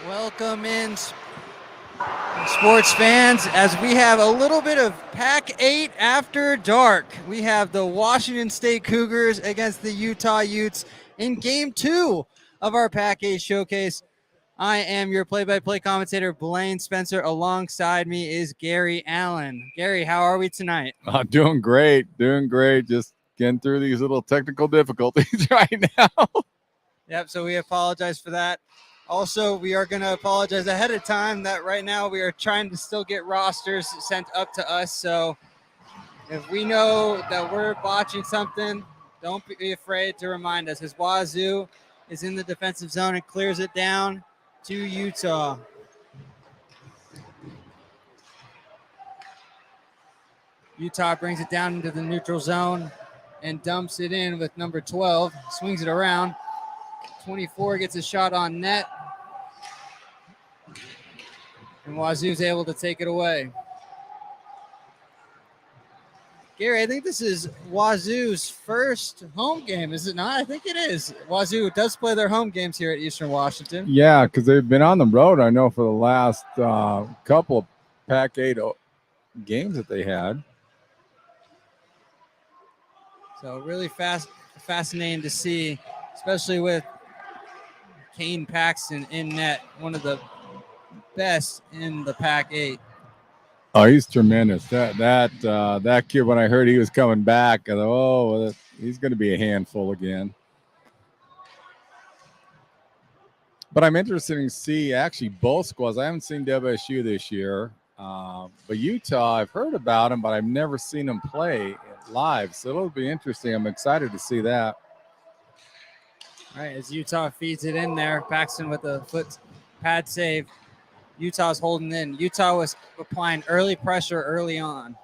Welcome in, sports fans, as we have a little bit of PAC8 after dark. We have the Washington State Cougars against the Utah Utes in Game 2 of our PAC8 showcase. I am your play-by-play commentator, Blaine Spencer. Alongside me is Gary Allen. Gary, how are we tonight? Doing great. Just getting through these little technical difficulties right now. Yep, so we apologize for that. Also, we are going to apologize ahead of time that right now we are trying to still get rosters sent up to us. So if we know that we're botching something, don't be afraid to remind us, as Wazoo is in the defensive zone and clears it down to Utah. Utah brings it down into the neutral zone and dumps it in with number 12, swings it around. 24 gets a shot on net. And Wazoo's able to take it away. Gary, I think this is Wazoo's first home game, is it not? I think it is. Wazoo does play their home games here at Eastern Washington. Yeah, because they've been on the road, I know, for the last couple of PAC8 games that they had. So really fascinating to see, especially with Kane Paxton in net, one of the best in the PAC8. Oh, he's tremendous. That kid, when I heard he was coming back, I thought, oh, well, he's going to be a handful again. But I'm interested to see actually both squads. I haven't seen WSU this year, but Utah, I've heard about them, but I've never seen them play live. So it'll be interesting. I'm excited to see that. All right, as Utah feeds it in there, Paxton with a foot pad save. Utah's holding in. Utah was applying early pressure early on.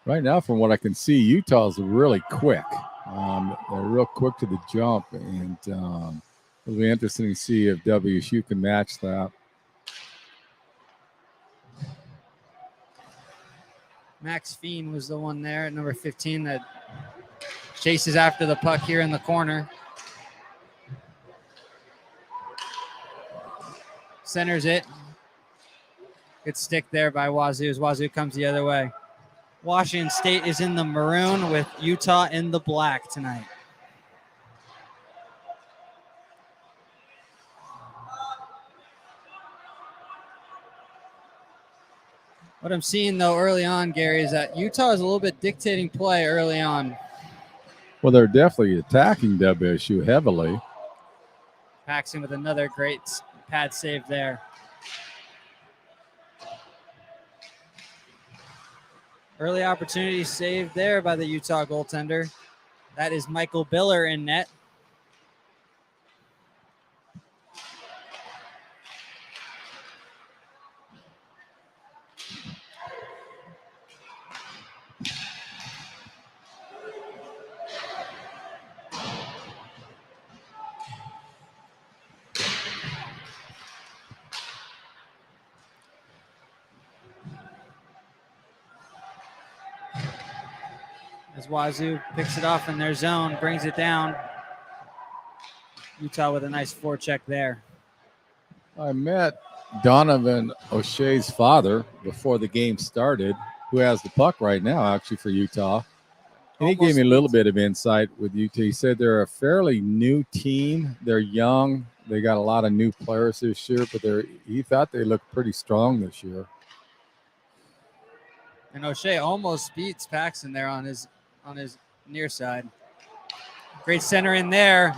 Right now, from what I can see, Utah's really quick. They're real quick to the jump, and it'll be interesting to see if WSU can match that. Max Fiend was the one there at number 15 that chases after the puck here in the corner. Centers it. Good stick there by Wazoo as Wazoo comes the other way. Washington State is in the maroon with Utah in the black tonight. What I'm seeing, though, early on, Gary, is that Utah is a little bit dictating play early on. Well, they're definitely attacking WSU heavily. Paxton with another great pad save there. Early opportunity saved there by the Utah goaltender. That is Michael Biller in net. As Wazoo picks it off in their zone, brings it down. Utah with a nice forecheck there. I met Donovan O'Shea's father before the game started, who has the puck right now, actually, for Utah. And he gave me a little bit of insight with Utah. He said they're a fairly new team. They're young. They got a lot of new players this year, but he thought they looked pretty strong this year. And O'Shea almost beats Paxton there on his near side. Great center in there.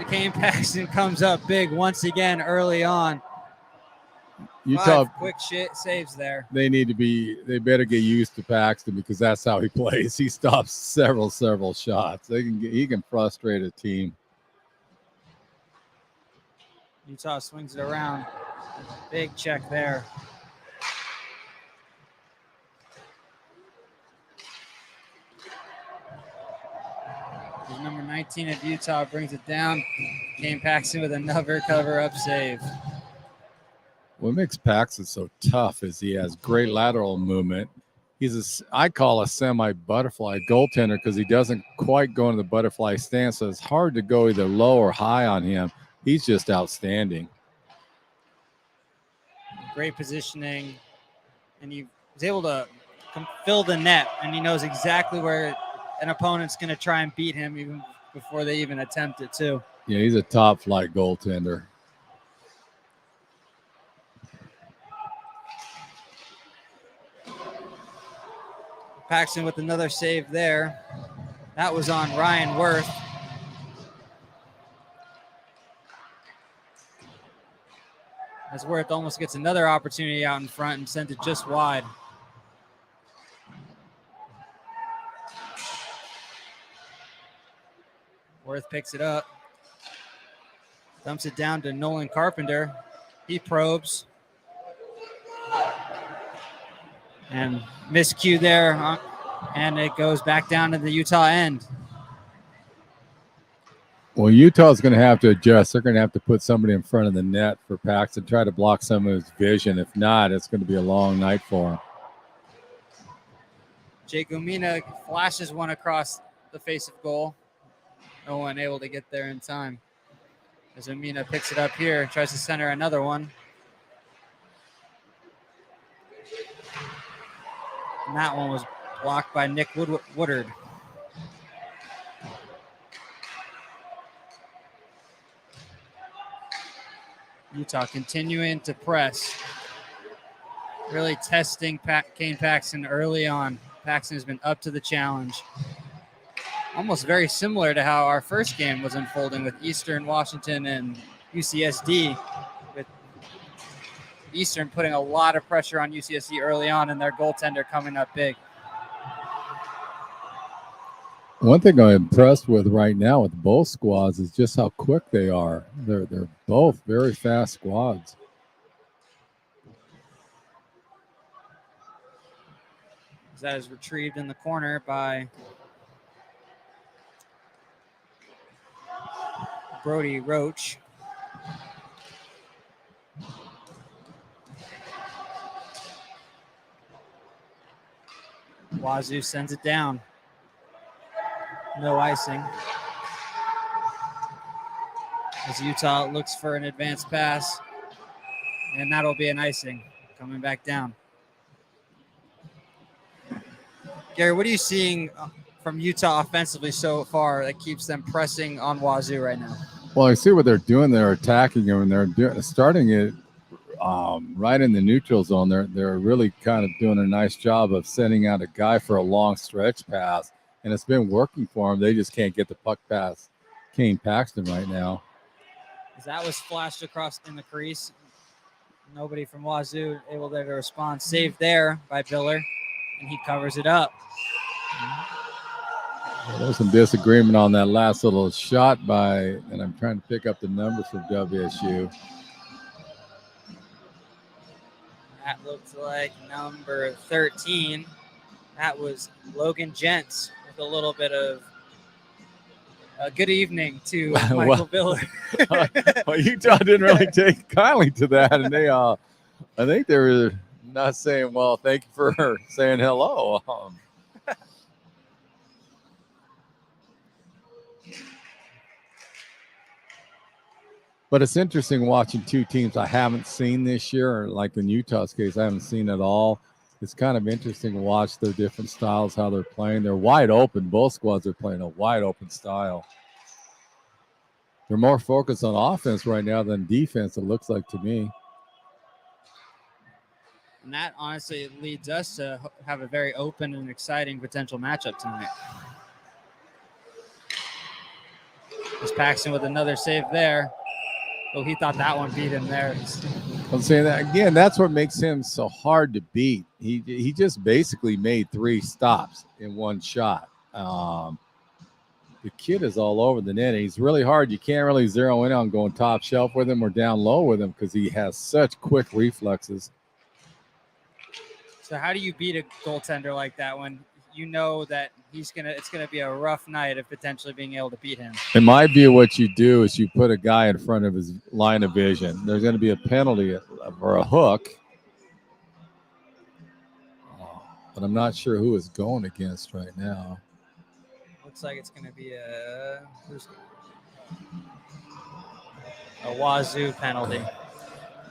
Kane Paxton comes up big once again early on. Utah, quick saves there. They better get used to Paxton because that's how he plays. He stops several shots. He can frustrate a team. Utah swings it around. Big check there. Number 19 of Utah brings it down. Kane Paxton with another cover-up save. What makes Paxton so tough is he has great lateral movement. I call a semi-butterfly goaltender because he doesn't quite go into the butterfly stance, so it's hard to go either low or high on him. he's just outstanding. Great positioning, and he was able to fill the net, and he knows exactly where an opponent's going to try and beat him even before they even attempt it too. Yeah, he's a top flight goaltender. Paxton with another save there. That was on Ryan Worth. As Worth almost gets another opportunity out in front and sent it just wide. Worth picks it up. Dumps it down to Nolan Carpenter. He probes. And miscue there. And it goes back down to the Utah end. Well, Utah's going to have to adjust. They're going to have to put somebody in front of the net for Paxton, try to block some of his vision. If not, it's going to be a long night for him. Jake Umina flashes one across the face of goal. No one able to get there in time. As Umina picks it up here, tries to center another one. And that one was blocked by Nick Woodard. Utah continuing to press. Really testing Kane Paxton early on. Paxton has been up to the challenge. Almost very similar to how our first game was unfolding with Eastern Washington and UCSD, with Eastern putting a lot of pressure on UCSD early on and their goaltender coming up big. One thing I'm impressed with right now with both squads is just how quick they are. They're both very fast squads. That is retrieved in the corner by Brody Roach. Wazoo sends it down. No icing. As Utah looks for an advanced pass. And that'll be an icing coming back down. Gary, what are you seeing from Utah offensively so far that keeps them pressing on Wazoo right now? Well, I see what they're doing. They're attacking them, and they're starting it right in the neutral zone. They're really kind of doing a nice job of sending out a guy for a long stretch pass, and it's been working for them. They just can't get the puck past Kane Paxton right now. As that was flashed across in the crease, nobody from Wazoo able to respond. Saved there by Biller, and he covers it up. There's some disagreement on that last little shot and I'm trying to pick up the numbers from WSU. That looks like number 13. That was Logan Gents with a little bit of good evening to Michael Biller. Well, Utah didn't really take kindly to that, and they, I think they were not saying, well, thank you for saying hello. But it's interesting watching two teams I haven't seen this year, or like in Utah's case, I haven't seen at all. It's kind of interesting to watch their different styles, how they're playing. They're wide open. Both squads are playing a wide open style. They're more focused on offense right now than defense, it looks like to me. And that honestly leads us to have a very open and exciting potential matchup tonight. Just Paxton with another save there. Oh, he thought that one beat him there. I'm saying that again. That's what makes him so hard to beat. He just basically made 3 stops in one shot. The kid is all over the net. He's really hard. You can't really zero in on going top shelf with him or down low with him because he has such quick reflexes. So how do you beat a goaltender like that when you know that it's gonna be a rough night of potentially being able to beat him? In my view, what you do is you put a guy in front of his line of vision. There's going to be a penalty or a hook, but I'm not sure who it's going against right now. Looks like it's going to be a A Wazoo penalty.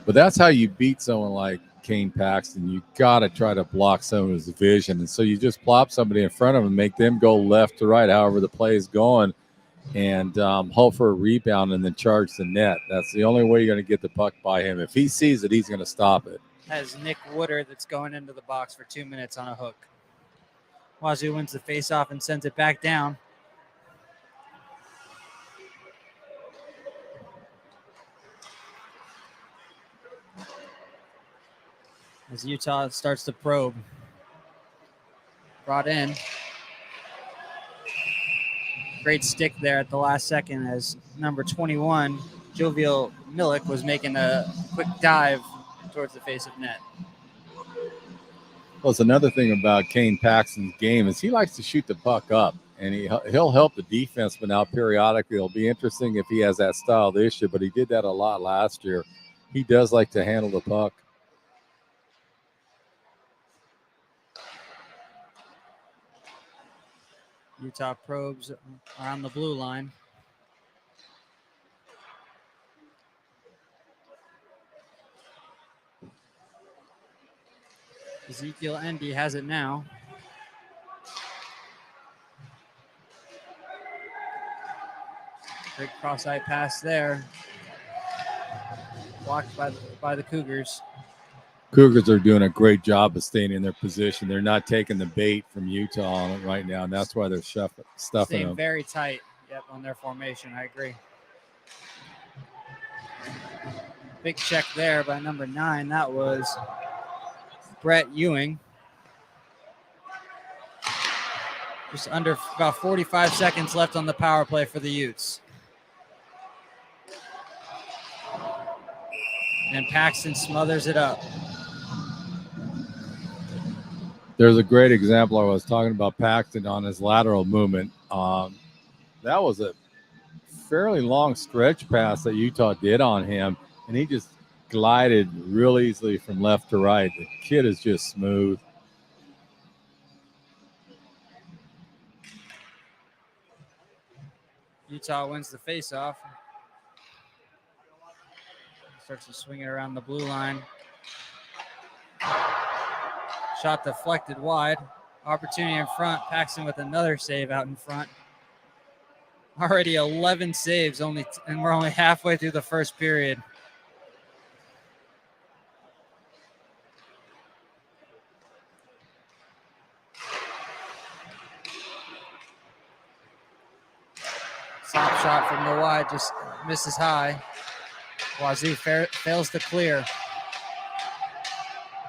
But that's how you beat someone like Kane Paxton. You got to try to block some of his vision. And so you just plop somebody in front of him, make them go left to right, however the play is going, and hope for a rebound and then charge the net. That's the only way you're going to get the puck by him. If he sees it, he's going to stop it. Has Nick Woodard that's going into the box for 2 minutes on a hook. Wazoo wins the faceoff and sends it back down. As Utah starts to probe. Brought in. Great stick there at the last second as number 21, Jovial Milik, was making a quick dive towards the face of net. Well, it's another thing about Kane Paxton's game is he likes to shoot the puck up, and he'll help the defenseman out periodically. It'll be interesting if he has that style this year, but he did that a lot last year. He does like to handle the puck. Utah probes around the blue line. Ezekiel Endy has it now. Great cross-eye pass there. Blocked by the Cougars. Cougars are doing a great job of staying in their position. They're not taking the bait from Utah on it right now, and that's why they're stuffing Staying them. very tight, on their formation. I agree. Big check there by number 9. That was Brett Ewing. Just under about 45 seconds left on the power play for the Utes. And Paxton smothers it up. There's a great example. I was talking about Paxton on his lateral movement. That was a fairly long stretch pass that Utah did on him, and he just glided real easily from left to right. The kid is just smooth. Utah wins the faceoff. Starts to swing it around the blue line. Shot deflected wide. Opportunity in front. Paxton with another save out in front. Already 11 saves, and we're only halfway through the first period. Slap shot from the wide, just misses high. Wazoo fails to clear.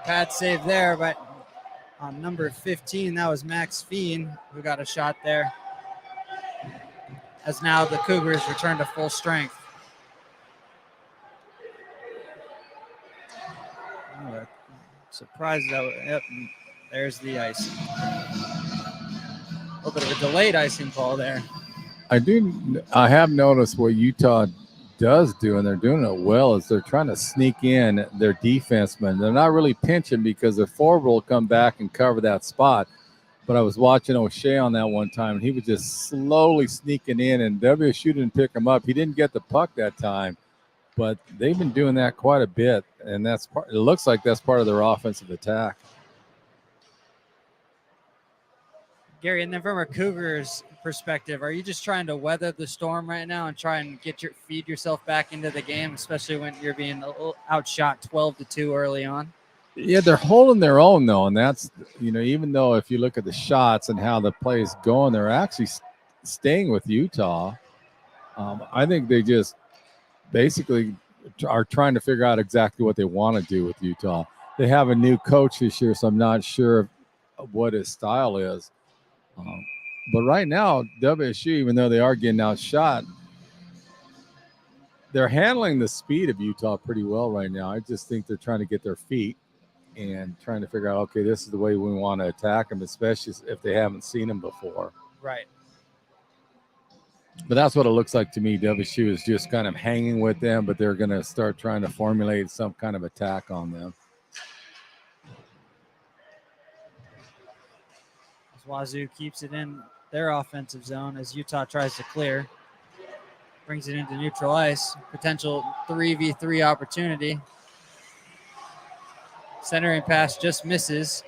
Bad save there, but on number 15, that was Max Feen who got a shot there. As now the Cougars return to full strength. Oh, surprised that. Yep, there's the icing. A little bit of a delayed icing call there. I have noticed what Utah does do, and they're doing it well, is they're trying to sneak in their defensemen. They're not really pinching because their forward will come back and cover that spot. But I was watching O'Shea on that one time, and he was just slowly sneaking in, and WSU didn't pick him up. He didn't get the puck that time, but they've been doing that quite a bit, and it looks like that's part of their offensive attack. Gary, and then from a Cougars perspective, are you just trying to weather the storm right now and try and feed yourself back into the game, especially when you're being outshot 12-2 early on? Yeah, they're holding their own, though, and that's, even though if you look at the shots and how the play is going, they're actually staying with Utah. I think they just basically are trying to figure out exactly what they want to do with Utah. They have a new coach this year, so I'm not sure what his style is. But right now, WSU, even though they are getting outshot, they're handling the speed of Utah pretty well right now. I just think they're trying to get their feet and trying to figure out, okay, this is the way we want to attack them, especially if they haven't seen them before. Right. But that's what it looks like to me. WSU is just kind of hanging with them, but they're going to start trying to formulate some kind of attack on them. As Wazoo keeps it in their offensive zone as Utah tries to clear. Brings it into neutral ice. Potential 3v3 opportunity. Centering pass just misses.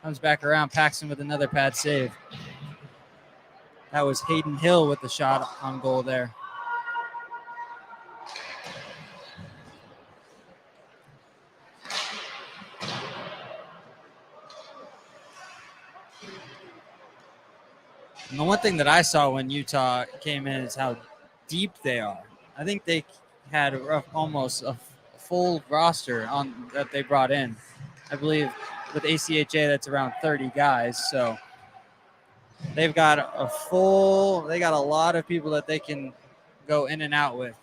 Comes back around. Paxton with another pad save. That was Hayden Hill with the shot on goal there. And the one thing that I saw when Utah came in is how deep they are. I think they had almost a full roster on that they brought in. I believe with ACHA that's around 30 guys. So they've got they got a lot of people that they can go in and out with.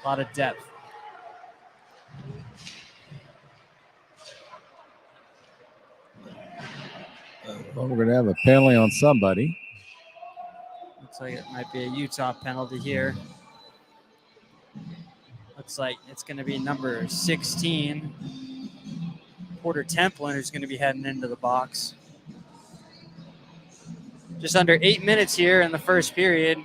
A lot of depth. Well, we're going to have a penalty on somebody. Looks like it might be a Utah penalty here. Looks like it's going to be number 16, Porter Templin, who's going to be heading into the box. Just under 8 minutes here in the first period.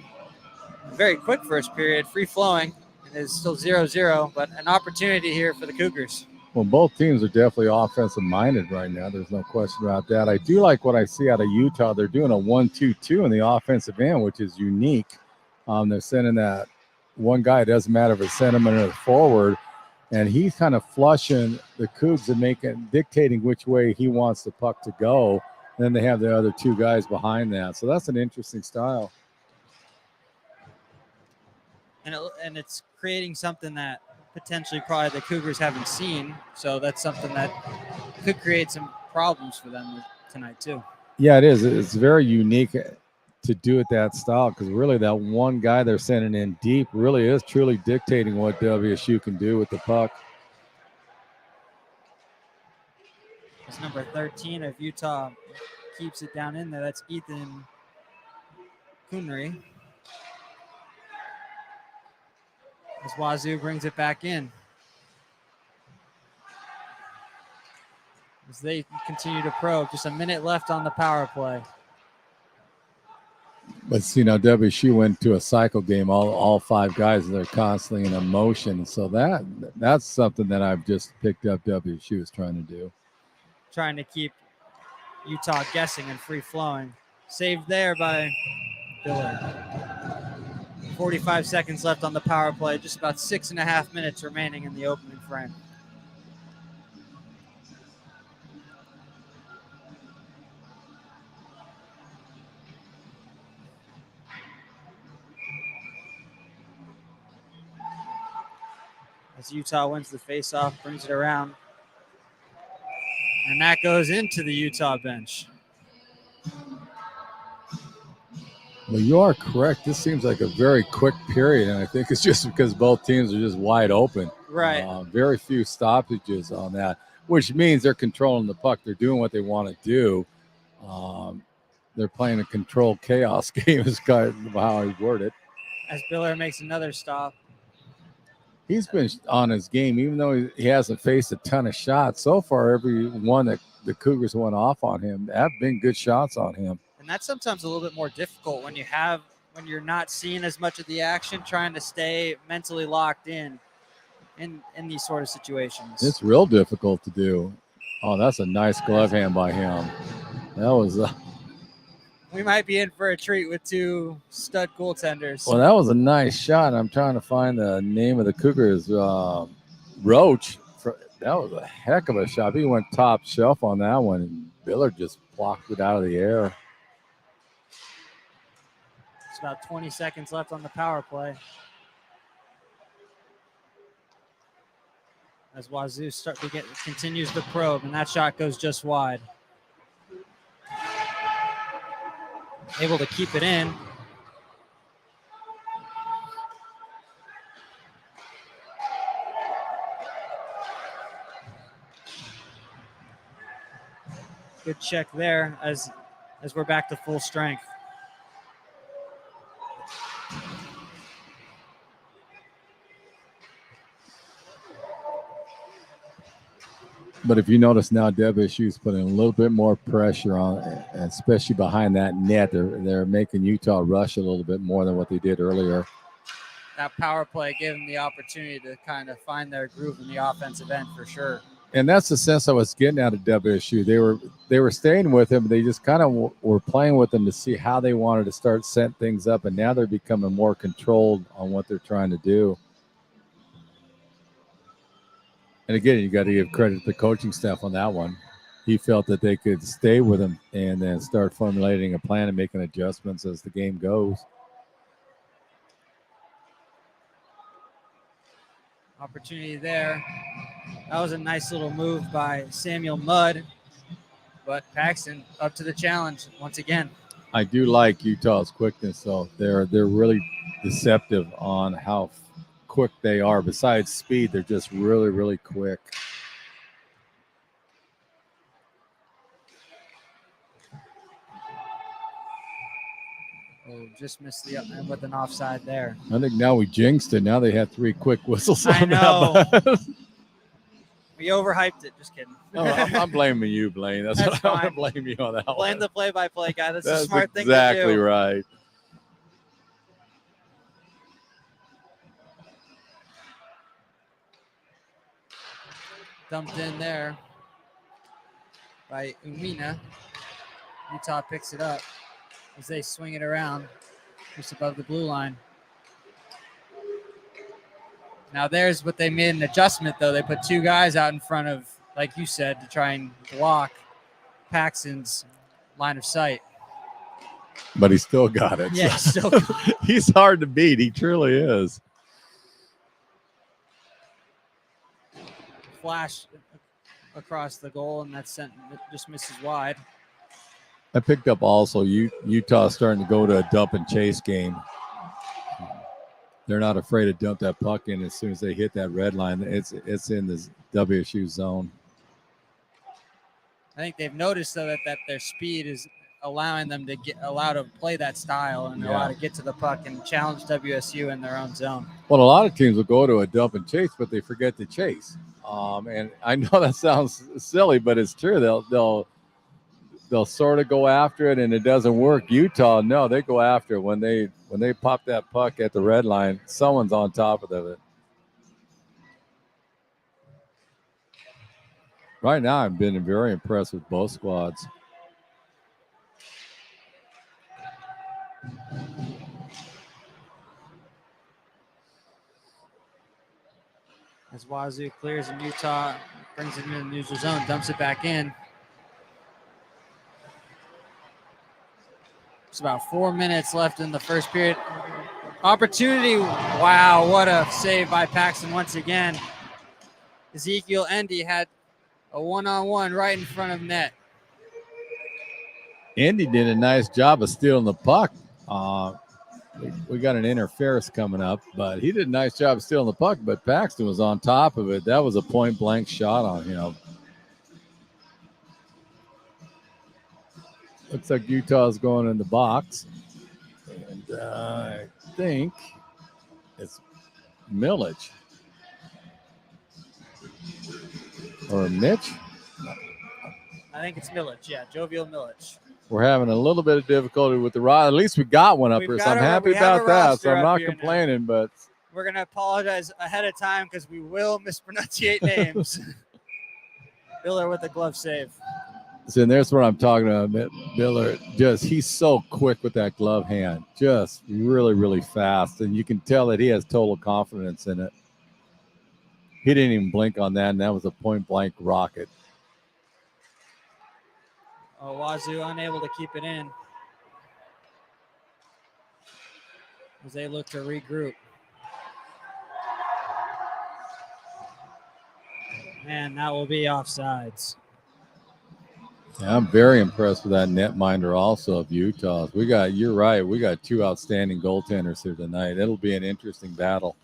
A very quick first period, free flowing. It is still 0-0, but an opportunity here for the Cougars. Well, both teams are definitely offensive minded right now. There's no question about that. I do like what I see out of Utah. They're doing a 1-2-2 in the offensive end, which is unique. They're sending that one guy. It doesn't matter if it's center or forward, and he's kind of flushing the Cougs and dictating which way he wants the puck to go. And then they have the other two guys behind that. So that's an interesting style. And it's creating something that potentially probably the Cougars haven't seen. So that's something that could create some problems for them tonight too. Yeah, it is. It's very unique to do it that style because really that one guy they're sending in deep really is truly dictating what WSU can do with the puck. It's number 13 if Utah keeps it down in there. That's Ethan Kunri. As Wazoo brings it back in. As they continue to probe. Just a minute left on the power play. But, WSU went to a cycle game. All five guys, they're constantly in motion. So that's something that I've just picked up WSU is trying to do. Trying to keep Utah guessing and free-flowing. Saved there by Biller. 45 seconds left on the power play. Just about 6.5 minutes remaining in the opening frame. As Utah wins the faceoff, brings it around. And that goes into the Utah bench. Well, you are correct. This seems like a very quick period, and I think it's just because both teams are just wide open. Right. Very few stoppages on that, which means they're controlling the puck. They're doing what they want to do. They're playing a controlled chaos game is kind of how I word it. As Biller makes another stop. He's been on his game, even though he hasn't faced a ton of shots. So far, every one that the Cougars went off on him have been good shots on him. And that's sometimes a little bit more difficult when you're not seeing as much of the action, trying to stay mentally locked in these sort of situations. It's real difficult to do. Oh, that's a nice glove hand by him. That was we might be in for a treat with two stud goaltenders. Well, that was a nice shot. I'm trying to find the name of the Cougars. Roach. That was a heck of a shot. He went top shelf on that one, and Biller just blocked it out of the air. It's about 20 seconds left on the power play. As Wazoo continues the probe, and that shot goes just wide. Able to keep it in. Good check there as we're back to full strength. But if you notice now, WSU's putting a little bit more pressure on, especially behind that net. They're making Utah rush a little bit more than what they did earlier. that power play gave them the opportunity to kind of find their groove in the offensive end for sure. And that's the sense I was getting out of WSU. They were staying with him. They just kind of were playing with him to see how they wanted to start setting things up. And now they're becoming more controlled on what they're trying to do. And again, you got to give credit to the coaching staff on that one. He felt that they could stay with him and then start formulating a plan and making adjustments as the game goes. Opportunity there. That was a nice little move by Samuel Mudd, but Paxton up to the challenge once again. I do like Utah's quickness, though. They're really deceptive on how quick they are. Besides speed, they're just really, really quick. Oh, just missed the with an offside there. I think now we jinxed it. Now they have 3 quick whistles I on know. that. We overhyped it. Just kidding. Oh, I'm blaming you, Blaine. That's what I'm going to blame you on that one. Blame the play-by-play guy. That's a That's smart thing to do. exactly right. Dumped in there by Umina. Utah picks it up as they swing it around just above the blue line. Now there's what they made an adjustment, though. They put 2 guys out in front of, like you said, to try and block Paxton's line of sight. But he still got it. Yeah, still. He's hard to beat. He truly is. Flash across the goal, and that just misses wide. I picked up also Utah starting to go to a dump and chase game. They're not afraid to dump that puck in as soon as they hit that red line. It's in the WSU zone. I think they've noticed, though, that their speed is allowing them to allow to play that style and allow to get to the puck and challenge WSU in their own zone. Well, a lot of teams will go to a dump and chase, but they forget to chase. And I know that sounds silly, but it's true. They'll sort of go after it, and it doesn't work. Utah, no, they go after it. When they pop that puck at the red line, someone's on top of it. Right now, I've been very impressed with both squads. As Wazoo clears in Utah, brings it into the neutral zone, dumps it back in. It's about 4 minutes left in the first period. Opportunity. Wow, what a save by Paxton once again. Ezekiel Endy had a one-on-one right in front of net. Indy did a nice job of stealing the puck. We got an interference coming up, but he did a nice job of stealing the puck, but Paxton was on top of it. That was a point-blank shot on him. Looks like Utah's going in the box. And I think it's Millich. Or Mitch? I think it's Millich, yeah, Jovial Millich. We're having a little bit of difficulty with the rod. At least we got one up here, so I'm happy about that. So I'm not complaining, but we're going to apologize ahead of time because we will mispronunciate names. Biller with a glove save. So there's what I'm talking about. Biller, he's so quick with that glove hand. Just really, really fast. And you can tell that he has total confidence in it. He didn't even blink on that, and that was a point-blank rocket. Oh, Wazoo unable to keep it in as they look to regroup. And that will be offsides. Yeah, I'm very impressed with that netminder also of Utah. You're right. We got 2 outstanding goaltenders here tonight. It'll be an interesting battle.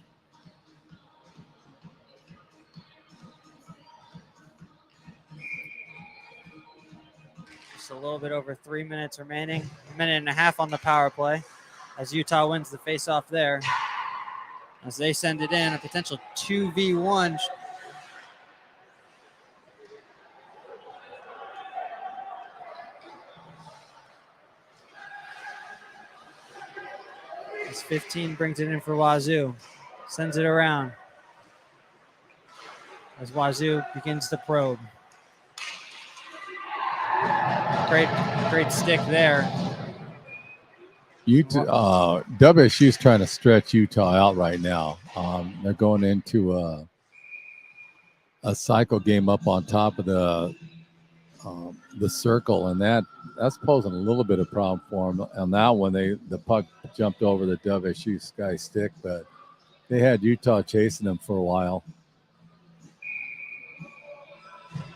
A little bit over 3 minutes remaining, a minute and a half on the power play as Utah wins the faceoff there. As they send it in, a potential 2v1. As 15 brings it in for Wazoo. Sends it around. As Wazoo begins to probe. Great stick there. WSU's trying to stretch Utah out right now. They're going into a cycle game up on top of the circle, and that's posing a little bit of problem for them. On that one, the puck jumped over the WSU sky stick, but they had Utah chasing them for a while.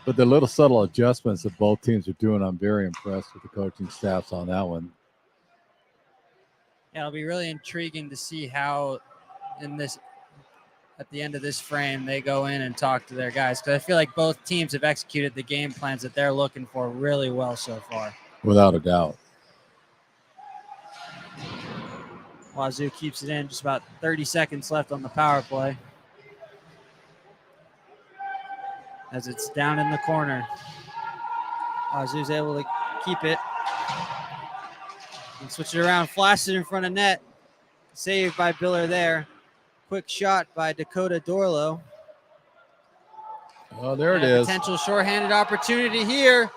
But the little subtle adjustments that both teams are doing, I'm very impressed with the coaching staffs on that one. Yeah, it'll be really intriguing to see how at the end of this frame, they go in and talk to their guys, because I feel like both teams have executed the game plans that they're looking for really well so far. Without a doubt. Wazoo keeps it in. Just about 30 seconds left on the power play. As it's down in the corner. Wazoo's able to keep it. And switch it around, flash it in front of net. Saved by Biller there. Quick shot by Dakota Dorlo. Oh, there it is. Potential shorthanded opportunity here.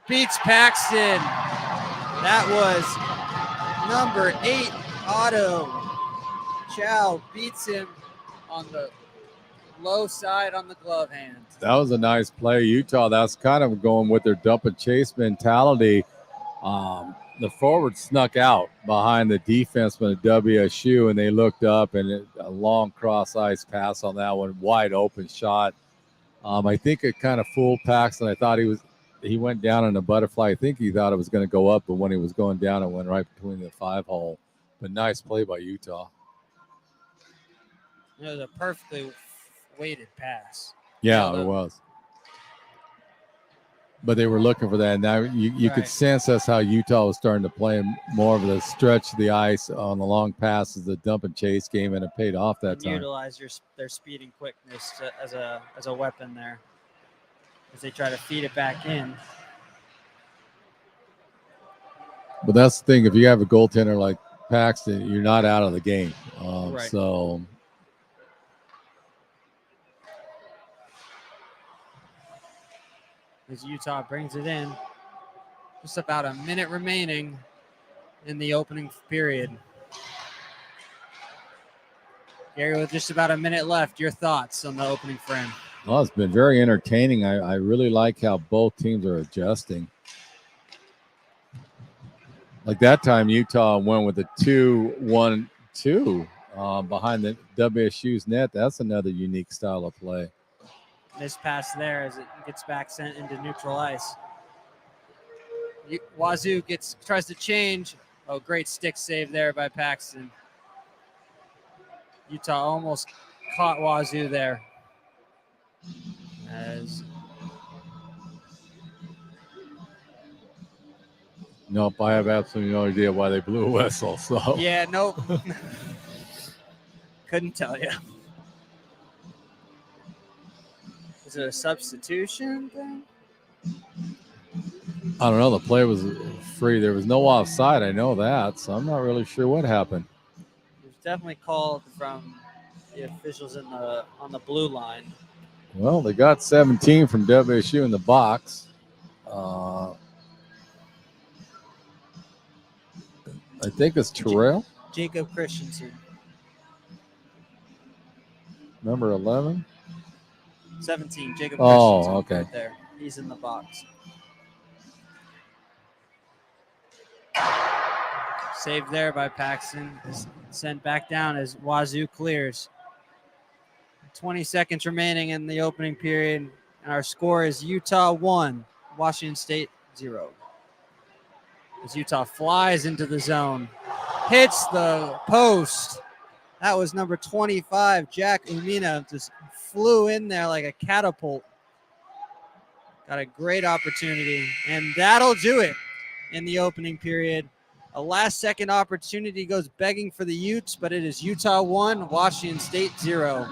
Beats Paxton. That was number 8, Otto. Chow beats him on the low side on the glove hand. That was a nice play. Utah, that's kind of going with their dump and chase mentality. The forward snuck out behind the defenseman of WSU, and they looked up, and a long cross ice pass on that one, wide open shot. I think it kind of fooled Paxton. I thought he went down in a butterfly. I think he thought it was going to go up, but when he was going down, it went right between the 5-hole. But nice play by Utah. It was a perfectly weighted pass. Yeah, it was. But they were looking for that. And now you could sense that's how Utah was starting to play more of the stretch of the ice on the long passes, the dump and chase game, and it paid off that time. Utilize their speed and quickness as a weapon there as they try to feed it back in. But that's the thing. If you have a goaltender like Paxton, you're not out of the game. So as Utah brings it in, just about a minute remaining in the opening period. Gary, with just about a minute left, your thoughts on the opening frame? Well, it's been very entertaining. I really like how both teams are adjusting. Like that time, Utah went with a 2-1-2 behind the WSU's net. That's another unique style of play. This pass there as it gets back sent into neutral ice. Wazoo tries to change. Oh, great stick save there by Paxton. Utah almost caught Wazoo there. Nope, I have absolutely no idea why they blew a whistle. So yeah, nope. Couldn't tell you. Is it a substitution thing? I don't know. The play was free. There was no offside. I know that. So I'm not really sure what happened. It was definitely called from the officials on the blue line. Well, they got 17 from WSU in the box. I think it's Terrell. Jacob Christensen. Number 11. 17, Jacob Christensen. Oh, okay. Right there. He's in the box. Saved there by Paxton. Sent back down as Wazoo clears. 20 seconds remaining in the opening period. And our score is Utah 1, Washington State 0. As Utah flies into the zone. Hits the post. That was number 25, Jack Umina. Just flew in there like a catapult. Got a great opportunity. And that'll do it in the opening period. A last-second opportunity goes begging for the Utes, but it is Utah 1, Washington State 0.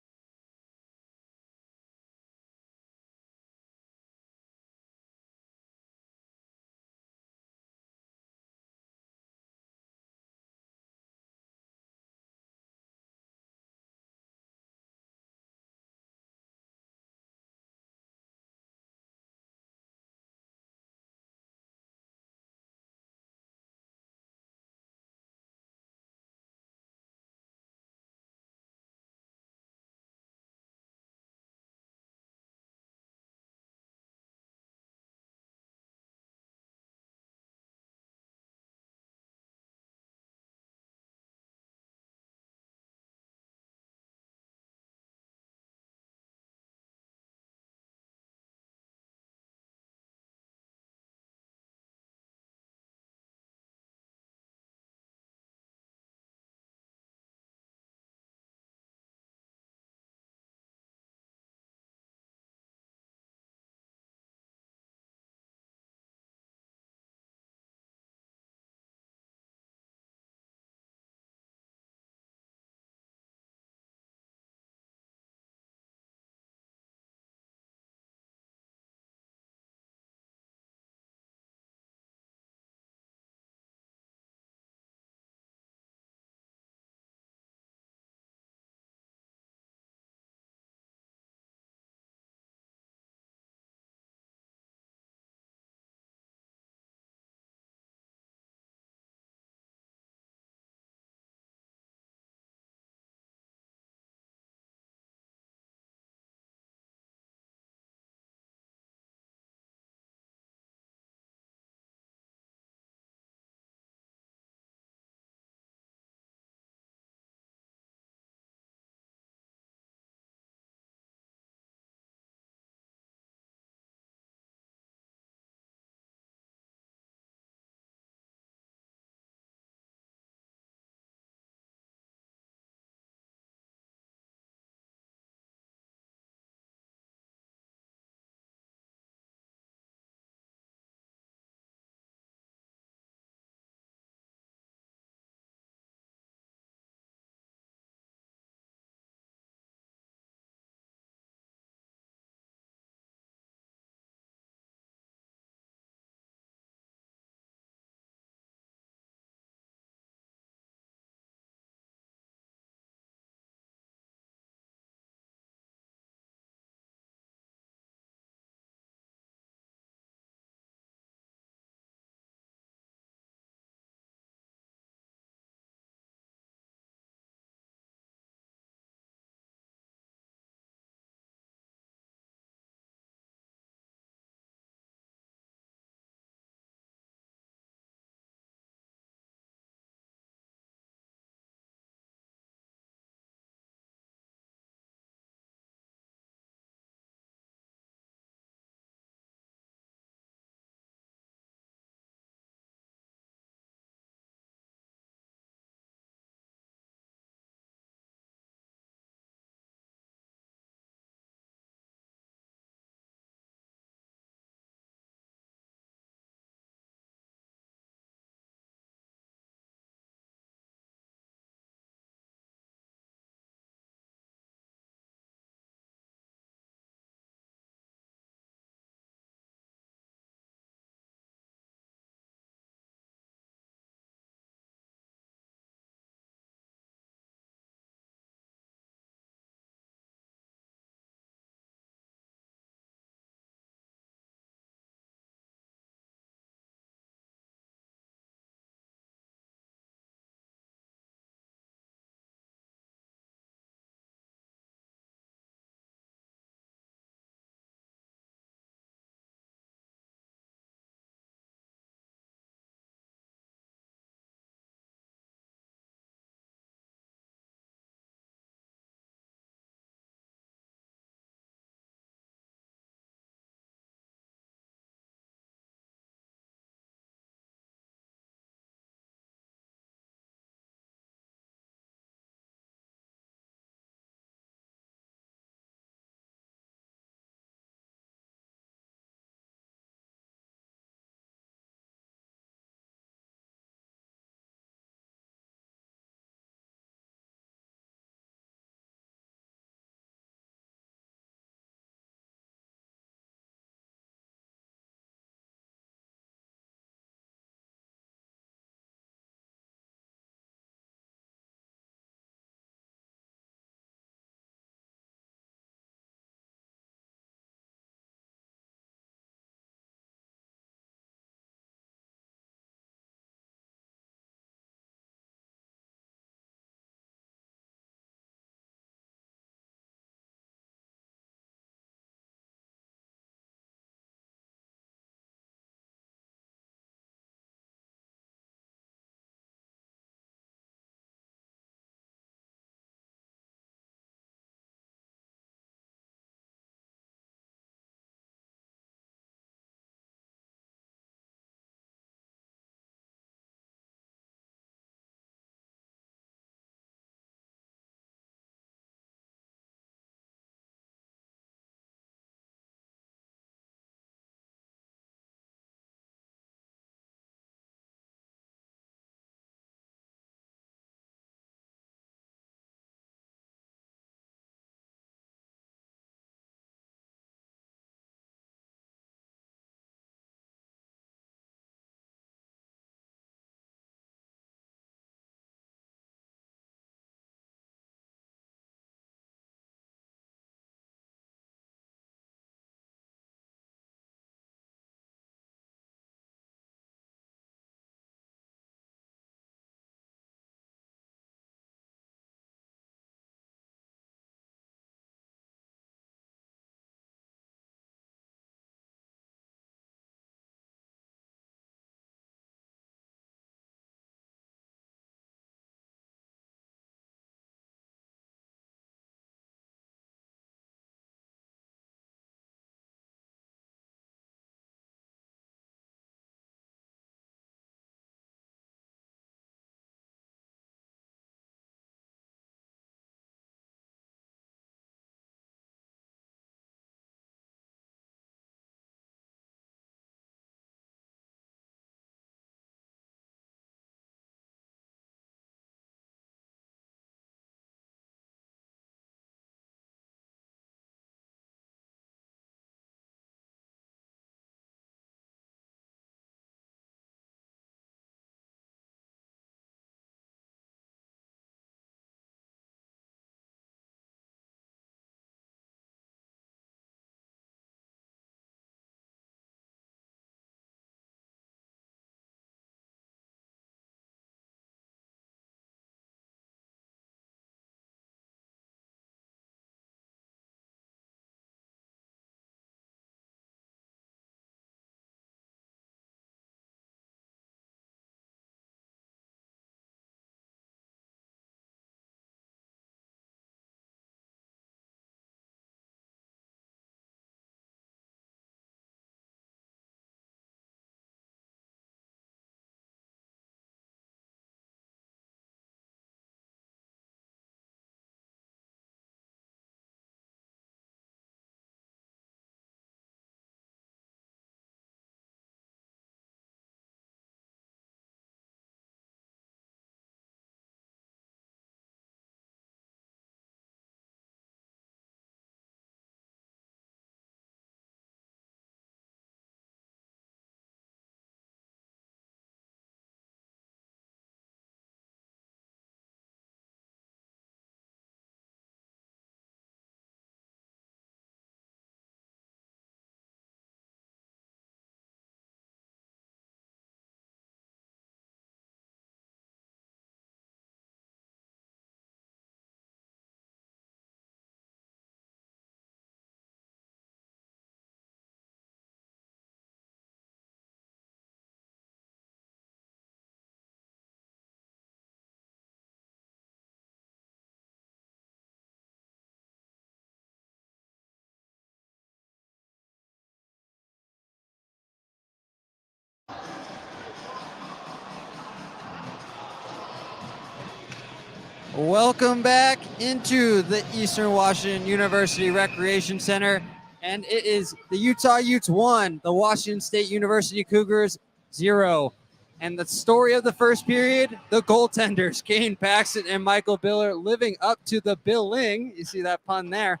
Welcome back into the Eastern Washington University Recreation Center. And it is the Utah Utes 1, the Washington State University Cougars 0. And the story of the first period, the goaltenders, Kane Paxton and Michael Biller, living up to the billing. You see that pun there.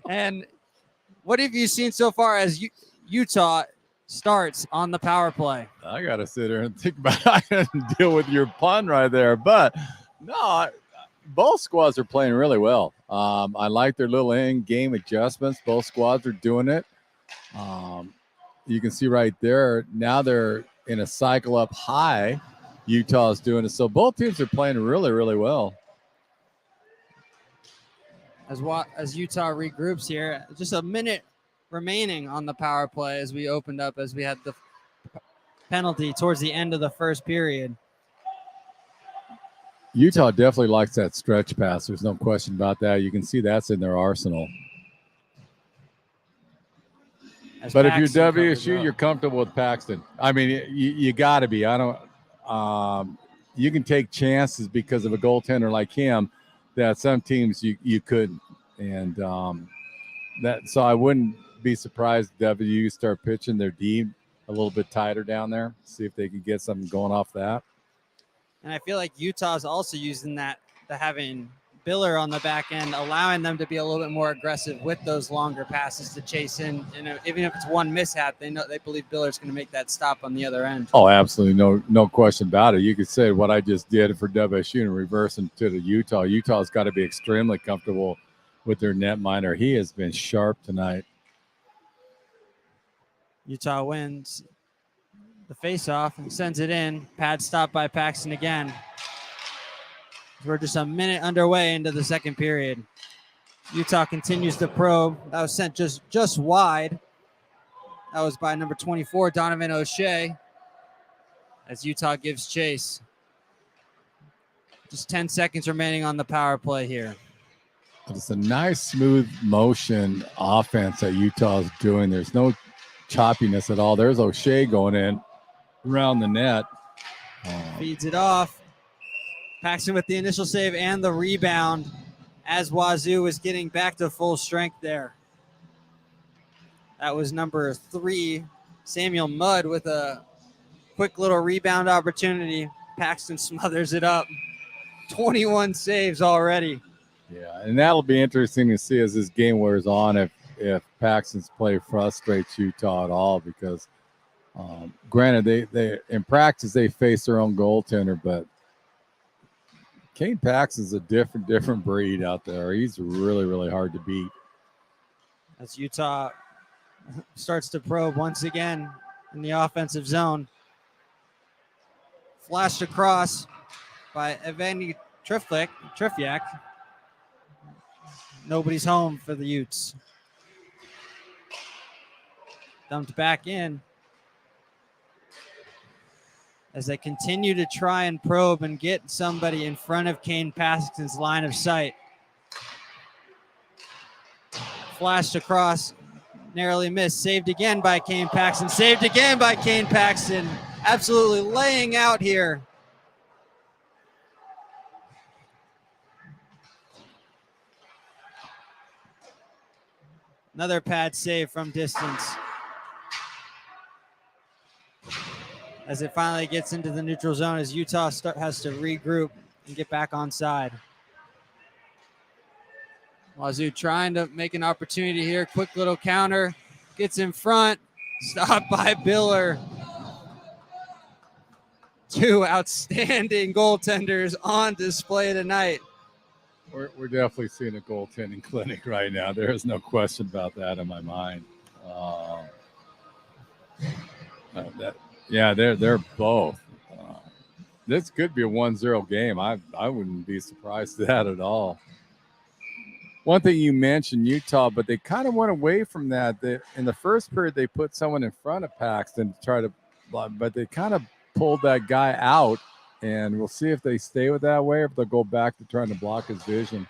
And what have you seen so far as Utah starts on the power play? I got to sit here and think about it and deal with your pun right there. But no, both squads are playing really well. I like their little in-game adjustments. Both squads are doing it. You can see right there, now they're in a cycle up high. Utah's doing it. So both teams are playing really, really well. As Utah regroups here, just a minute remaining on the power play as we opened up, as we had the penalty towards the end of the first period. Utah definitely likes that stretch pass. There's no question about that. You can see that's in their arsenal. But if you're WSU, you're comfortable with Paxton. I mean, you got to be. I don't. You can take chances because of a goaltender like him that some teams you couldn't. And so I wouldn't be surprised if WSU start pitching their D a little bit tighter down there. See if they can get something going off that. And I feel like Utah's also using that, having Biller on the back end, allowing them to be a little bit more aggressive with those longer passes to chase in. And even if it's one mishap, they believe Biller's going to make that stop on the other end. Oh, absolutely. No question about it. You could say what I just did for WSU and reverse into the Utah. Utah's got to be extremely comfortable with their netminder. He has been sharp tonight. Utah wins the faceoff and sends it in. Pad stop by Paxton again. We're just a minute underway into the second period. Utah continues to probe. That was sent just wide. That was by number 24, Donovan O'Shea, as Utah gives chase. Just 10 seconds remaining on the power play here. It's a nice, smooth motion offense that Utah is doing. There's no choppiness at all. There's O'Shea going in around the net. Feeds it off. Paxton with the initial save and the rebound as Wazoo is getting back to full strength there. That was number 3, Samuel Mudd, with a quick little rebound opportunity. Paxton smothers it up. 21 saves already. Yeah, and that'll be interesting to see as this game wears on if Paxton's play frustrates Utah at all, because granted they in practice they face their own goaltender, but Kane Paxton's a different breed out there. He's really, really hard to beat. As Utah starts to probe once again in the offensive zone. Flashed across by Evgeny Trifyak. Nobody's home for the Utes. Dumped back in as they continue to try and probe and get somebody in front of Kane Paxton's line of sight. Flashed across, narrowly missed, saved again by Kane Paxton, saved again by Kane Paxton. Absolutely laying out here. Another pad save from distance. As it finally gets into the neutral zone, as Utah has to regroup and get back on side. Wazoo trying to make an opportunity here. Quick little counter. Gets in front. Stopped by Biller. 2 outstanding goaltenders on display tonight. We're definitely seeing a goaltending clinic right now. There is no question about that in my mind. They're both. This could be a 1-0 game. I wouldn't be surprised at that at all. One thing you mentioned, Utah, but they kind of went away from that. In the first period, they put someone in front of Paxton to try to, but they kind of pulled that guy out, and we'll see if they stay with that way or if they'll go back to trying to block his vision.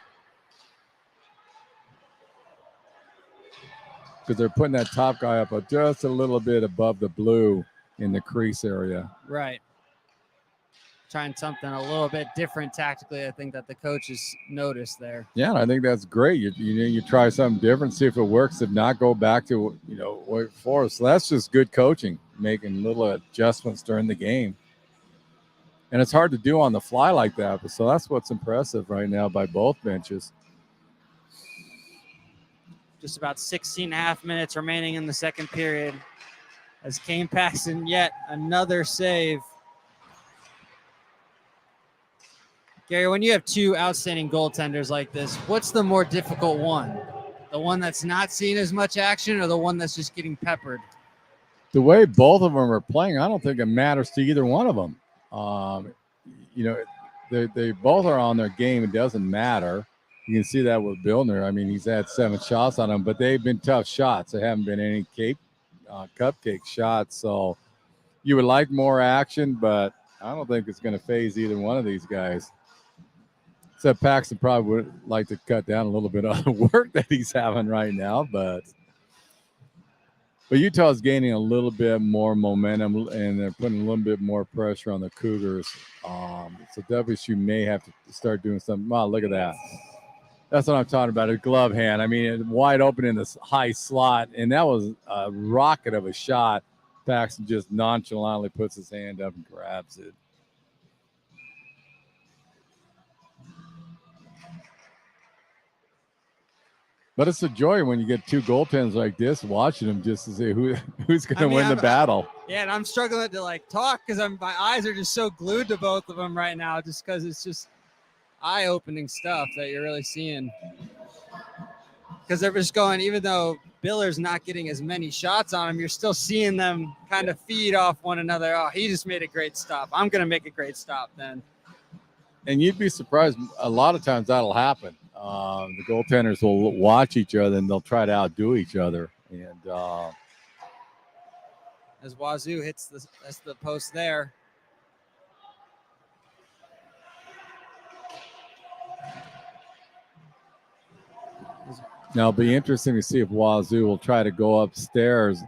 Because they're putting that top guy up just a little bit above the blue in the crease area. Right. trying something a little bit different tactically. I think that the coaches noticed there. Yeah, and I think that's great. You try something different, see if it works. If not, go back to what for. So that's just good coaching, making little adjustments during the game. And it's hard to do on the fly like that. But so that's what's impressive right now by both benches. Just about 16 and a half minutes remaining in the second period as Kane Paxton yet another save. Gary, when you have two outstanding goaltenders like this, what's the more difficult one? The one that's not seeing as much action or the one that's just getting peppered? The way both of them are playing, I don't think it matters to either one of them. They both are on their game. It doesn't matter. You can see that with Billner. I mean, he's had 7 shots on him, but they've been tough shots. There haven't been any cupcake shots. So you would like more action, but I don't think it's going to phase either one of these guys. Except Paxton probably would like to cut down a little bit of the work that he's having right now, but Utah's gaining a little bit more momentum, and they're putting a little bit more pressure on the Cougars. So WSU may have to start doing something. Wow, look at that. That's what I'm talking about, a glove hand. I mean, wide open in this high slot, and that was a rocket of a shot. Paxton just nonchalantly puts his hand up and grabs it. But it's a joy when you get two goaltenders like this, watching them just to see who's going to win the battle. Yeah, and I'm struggling to talk because my eyes are just so glued to both of them right now, just because it's just eye-opening stuff that you're really seeing. Because they're just going, even though Biller's not getting as many shots on him, you're still seeing them kind of feed off one another. Oh, he just made a great stop. I'm going to make a great stop then. And you'd be surprised. A lot of times that'll happen. The goaltenders will watch each other and they'll try to outdo each other. And as Wazoo hits the post there. Now it'll be interesting to see if Wazoo will try to go upstairs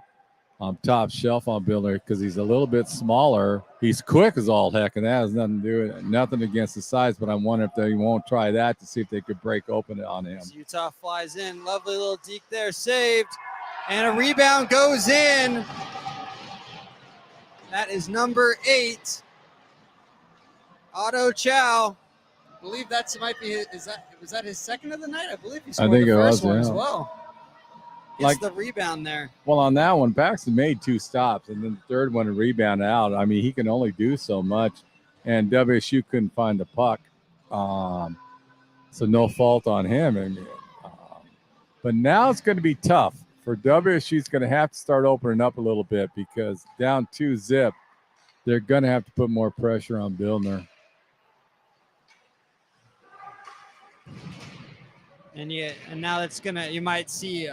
on top shelf on Billner because he's a little bit smaller. He's quick as all heck, and that has nothing to do with it. Nothing against the size, but I'm wondering if they won't try that to see if they could break open on him. So Utah flies in. Lovely little deke there, saved. And a rebound goes in. That is number 8. Otto Chow. I believe might be was that his second of the night? I believe he scored the first one as well. It's the rebound there. Well, on that one, Paxton made 2 stops, and then the third one, a rebound out. I mean, he can only do so much, and WSU couldn't find the puck. So no fault on him. But now it's going to be tough. For WSU, it's going to have to start opening up a little bit because down 2-0, they're going to have to put more pressure on Billner. And now it's you might see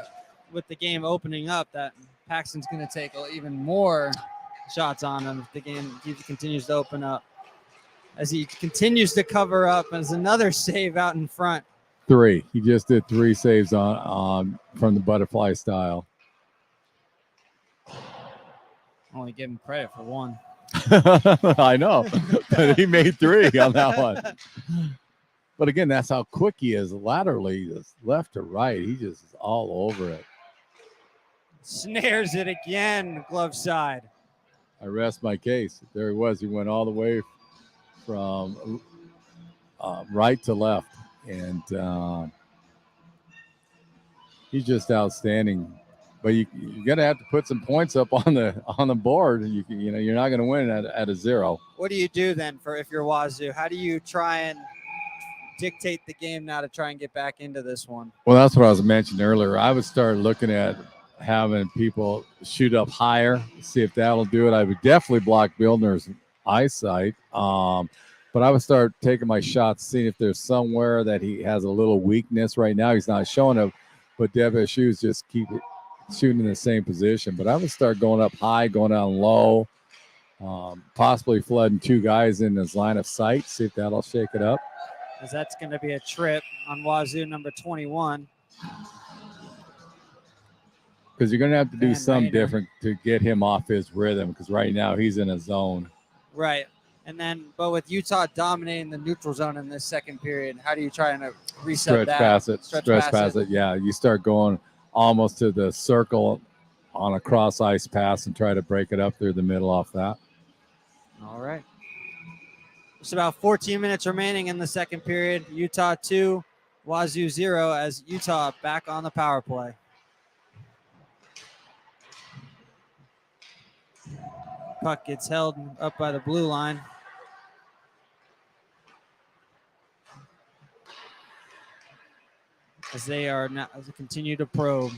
with the game opening up that Paxton's going to take even more shots on him if the game continues to open up. As he continues to cover up as another save out in front. 3. He just did 3 saves on from the butterfly style. Only give him credit for 1. I know, but he made 3 on that one. But again, that's how quick he is laterally, just left to right. He just is all over it. Snares it again, glove side. I rest my case. There he was. He went all the way from right to left, and he's just outstanding. But you're gonna have to put some points up on the board. You're not gonna win at a 0. What do you do then if you're Wazoo? How do you try and dictate the game now to try and get back into this one? Well, that's what I was mentioning earlier. I would start looking at having people shoot up higher, see if that'll do it. I would definitely block Billner's eyesight. But I would start taking my shots, seeing if there's somewhere that he has a little weakness. Right now, he's not showing it, but WSU's just keep it shooting in the same position. But I would start going up high, going down low, possibly flooding 2 guys in his line of sight, see if that'll shake it up. Because that's going to be a trip on Wazoo number 21. Because you're going to have to do something different to get him off his rhythm, because right now he's in a zone. Right. But with Utah dominating the neutral zone in this second period, how do you try and reset Stretch that? pass it. Stretch pass it. Yeah, you start going almost to the circle on a cross ice pass and try to break it up through the middle off that. All right. Just about 14 minutes remaining in the second period. Utah 2, Wazoo 0 as Utah back on the power play. Puck gets held up by the blue line. As they continue to probe.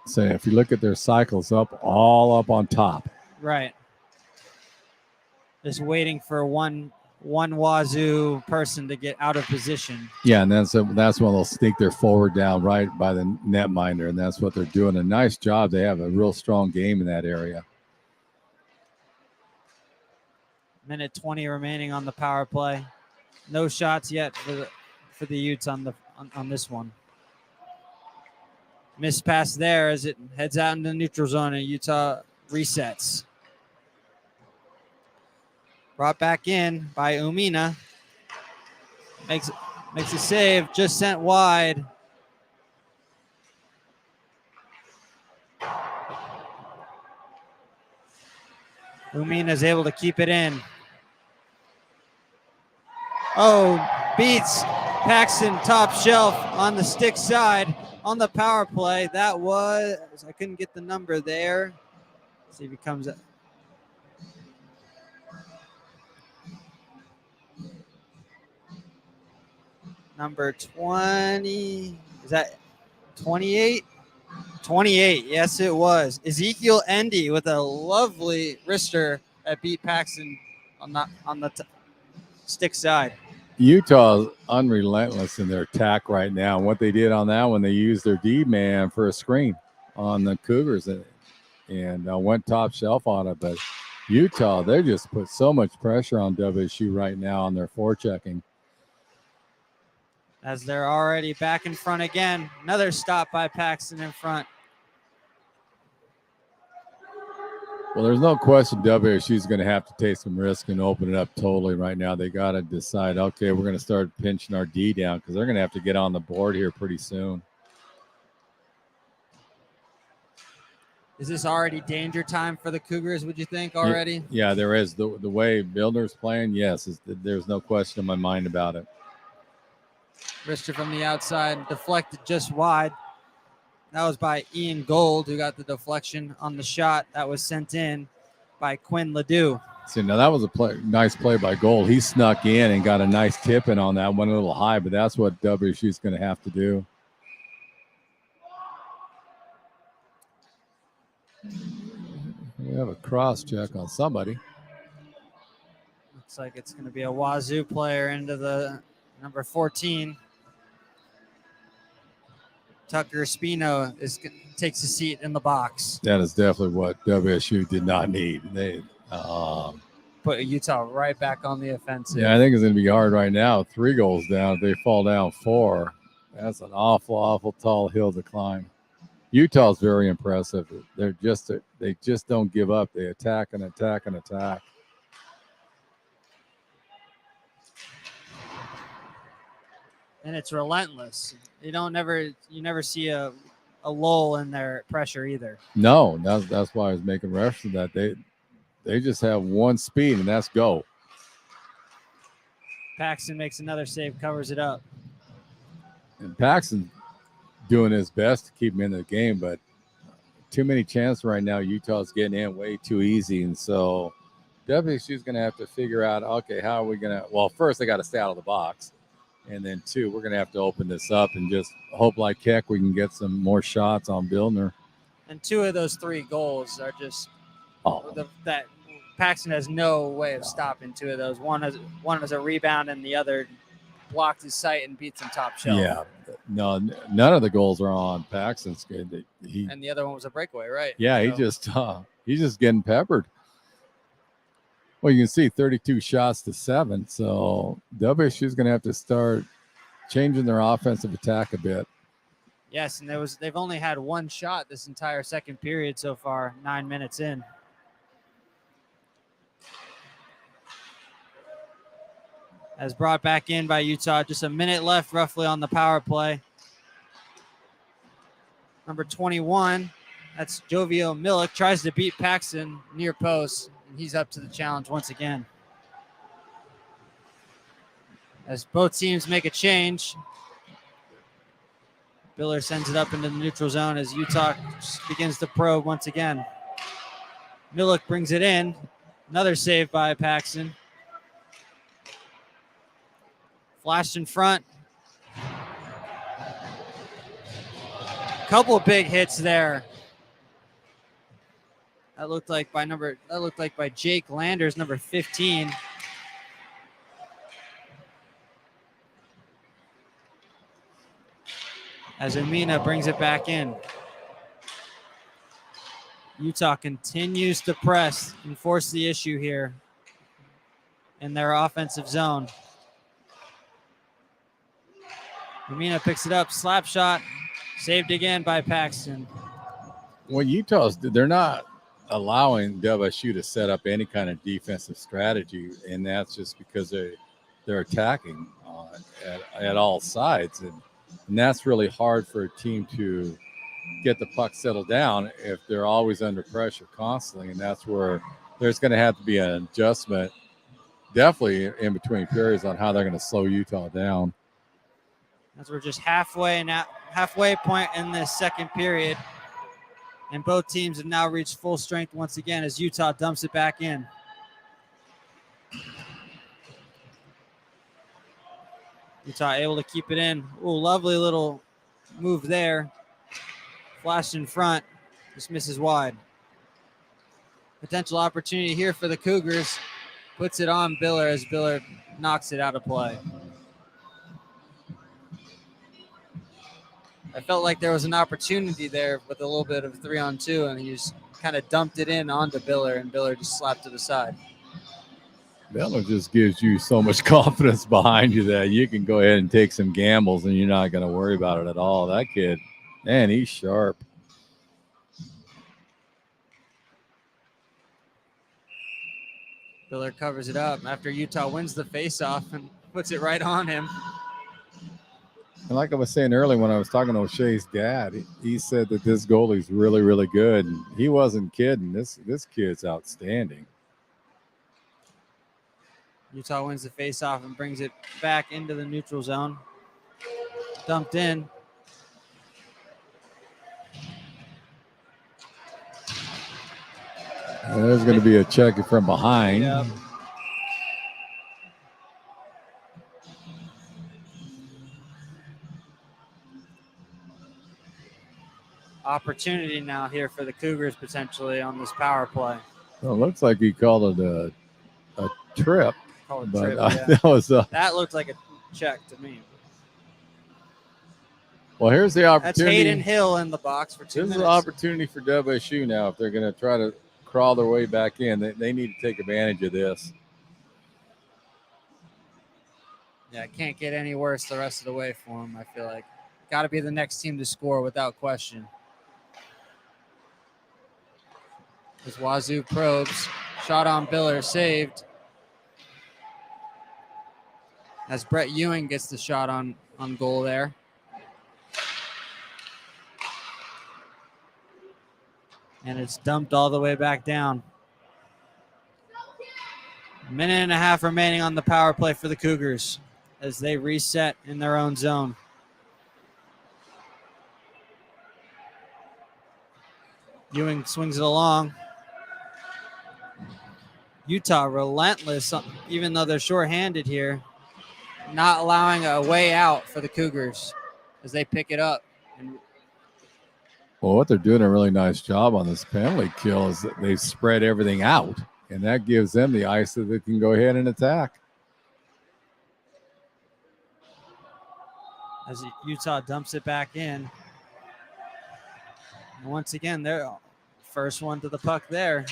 So if you look at their cycles all up on top. Right. Just waiting for one Wazoo person to get out of position. Yeah, and that's when they'll sneak their forward down right by the netminder, and that's what they're doing. A nice job. They have a real strong game in that area. Minute 20 remaining on the power play. No shots yet for the Utes on this one. Missed pass there as it heads out into the neutral zone and Utah resets. Brought back in by Umina. Makes a save, just sent wide. Umina is able to keep it in. Oh, beats Paxton top shelf on the stick side on the power play. That was, I couldn't get the number there. Let's see if he comes up. Number 20, is that 28? 28, yes it was. Ezekiel Endy with a lovely wrister that beat Paxton on the stick side. Utah's unrelentless in their attack right now. And what they did on that one, they used their D-man for a screen on the Cougars and went top shelf on it. But Utah, they just put so much pressure on WSU right now on their forechecking. As they're already back in front again. Another stop by Paxton in front. Well, there's no question WSU is going to have to take some risk and open it up totally right now. They got to decide, okay, we're going to start pinching our D down because they're going to have to get on the board here pretty soon. Is this already danger time for the Cougars, would you think, already? Yeah, there is. The way Bildner's playing, yes, there's no question in my mind about it. Wrister from the outside, deflected just wide. That was by Ian Gold, who got the deflection on the shot that was sent in by Quinn Ledoux. See, now that was a nice play by Gold. He snuck in and got a nice tip in on that. Went a little high, but that's what WSU is going to have to do. We have a cross check on somebody. Looks like it's going to be a Wazoo player into the number 14. Tucker Espino takes a seat in the box. That is definitely what WSU did not need. They put Utah right back on the offensive. Yeah, I think it's going to be hard right now. 3 goals down. If they fall down 4, that's an awful tall hill to climb. Utah's very impressive. They just don't give up. They attack and attack and attack. And it's relentless. You never see a lull in their pressure either. No, that's why I was making reference to that. They just have one speed, and that's go. Paxton makes another save, covers it up. And Paxton doing his best to keep him in the game, but too many chances right now. Utah's getting in way too easy, and so WSU's going to have to figure out, okay, how are we going to – well, first they got to stay out of the box. And then 2, we're going to have to open this up and just hope like heck we can get some more shots on Bildner. And 2 of those 3 goals are just that Paxton has no way of stopping 2 of those. One is a rebound and the other blocked his sight and beats him top shelf. Yeah, no, none of the goals are on Paxton's good. And the other one was a breakaway, right? Yeah, so. he's just getting peppered. Well, you can see 32 shots to 7. So WSU is going to have to start changing their offensive attack a bit. Yes, and they've only had 1 shot this entire second period so far, 9 minutes in. As brought back in by Utah. Just a minute left roughly on the power play. Number 21, that's Jovio Milik, tries to beat Paxton near post, and he's up to the challenge once again. As both teams make a change, Biller sends it up into the neutral zone as Utah begins to probe once again. Milik brings it in. Another save by Paxton. Flashed in front. Couple of big hits there. That looked like by Jake Landers, number 15. As Umina brings it back in. Utah continues to press and force the issue here in their offensive zone. Umina picks it up, slap shot, saved again by Paxton. Well, they're not allowing WSU to set up any kind of defensive strategy, and that's just because they're attacking at all sides, and that's really hard for a team to get the puck settled down if they're always under pressure constantly, and that's where there's going to have to be an adjustment, definitely in between periods, on how they're going to slow Utah down. As we're just halfway point in this second period, and both teams have now reached full strength once again as Utah dumps it back in. Utah able to keep it in. Ooh, lovely little move there. Flashed in front, just misses wide. Potential opportunity here for the Cougars. Puts it on Biller as Biller knocks it out of play. I felt like there was an opportunity there with a little bit of 3-on-2, and he just kind of dumped it in onto Biller, and Biller just slapped to the side. That one just gives you so much confidence behind you that you can go ahead and take some gambles, and you're not going to worry about it at all. That kid, man, he's sharp. Biller covers it up after Utah wins the faceoff and puts it right on him. And like I was saying earlier when I was talking to O'Shea's dad, he said that this goalie's really, really good. And he wasn't kidding. This kid's outstanding. Utah wins the faceoff and brings it back into the neutral zone. Dumped in. There's going to be a check from behind. Yep. Opportunity now here for the Cougars potentially on this power play. Well, it looks like he called it a trip. Called but trip, yeah. that looked like a check to me. Well, here's the opportunity. That's Hayden Hill in the box for 2 minutes. This is an opportunity for WSU now. If they're going to try to crawl their way back in, they need to take advantage of this. Yeah, it can't get any worse the rest of the way for them, I feel like. Got to be the next team to score without question. As Wazoo probes, shot on Biller, saved. As Brett Ewing gets the shot on goal there. And it's dumped all the way back down. A minute and a half remaining on the power play for the Cougars as they reset in their own zone. Ewing swings it along. Utah relentless, even though they're shorthanded here, not allowing a way out for the Cougars as they pick it up. Well, what they're doing a really nice job on this penalty kill is that they've spread everything out, and that gives them the ice that they can go ahead and attack. As Utah dumps it back in. And once again, they're first one to the puck there,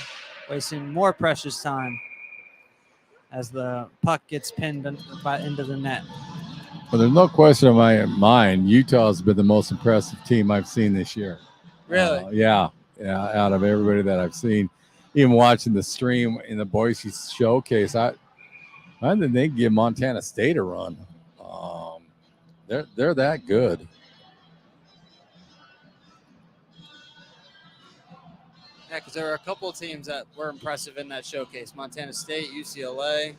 wasting more precious time as the puck gets pinned into the net. Well, there's no question in my mind, Utah's been the most impressive team I've seen this year. Really? Yeah, out of everybody that I've seen. Even watching the stream in the Boise Showcase, I think they can give Montana State a run. They're that good. Yeah, because there were a couple of teams that were impressive in that showcase. Montana State, UCLA.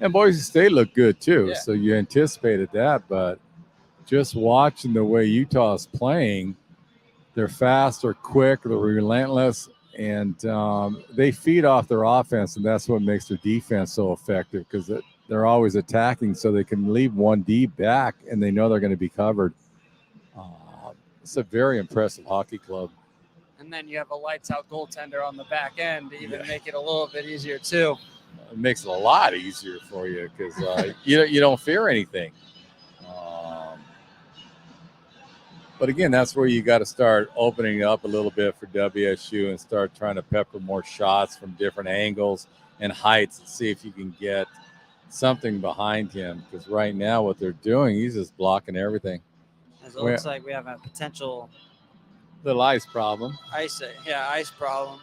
And Boise State looked good too. Yeah. So you anticipated that, but just watching the way Utah is playing, they're fast, they're quick, they're relentless, and they feed off their offense, and that's what makes their defense so effective because they're always attacking, so they can leave 1D back, and they know they're going to be covered. It's a very impressive hockey club. And then you have a lights-out goaltender on the back end to even make it a little bit easier too. It makes it a lot easier for you because you don't fear anything. But again, that's where you got to start opening up a little bit for WSU and start trying to pepper more shots from different angles and heights and see if you can get something behind him. Because right now what they're doing, he's just blocking everything. It looks like we have a potential little ice problem. Ice problem.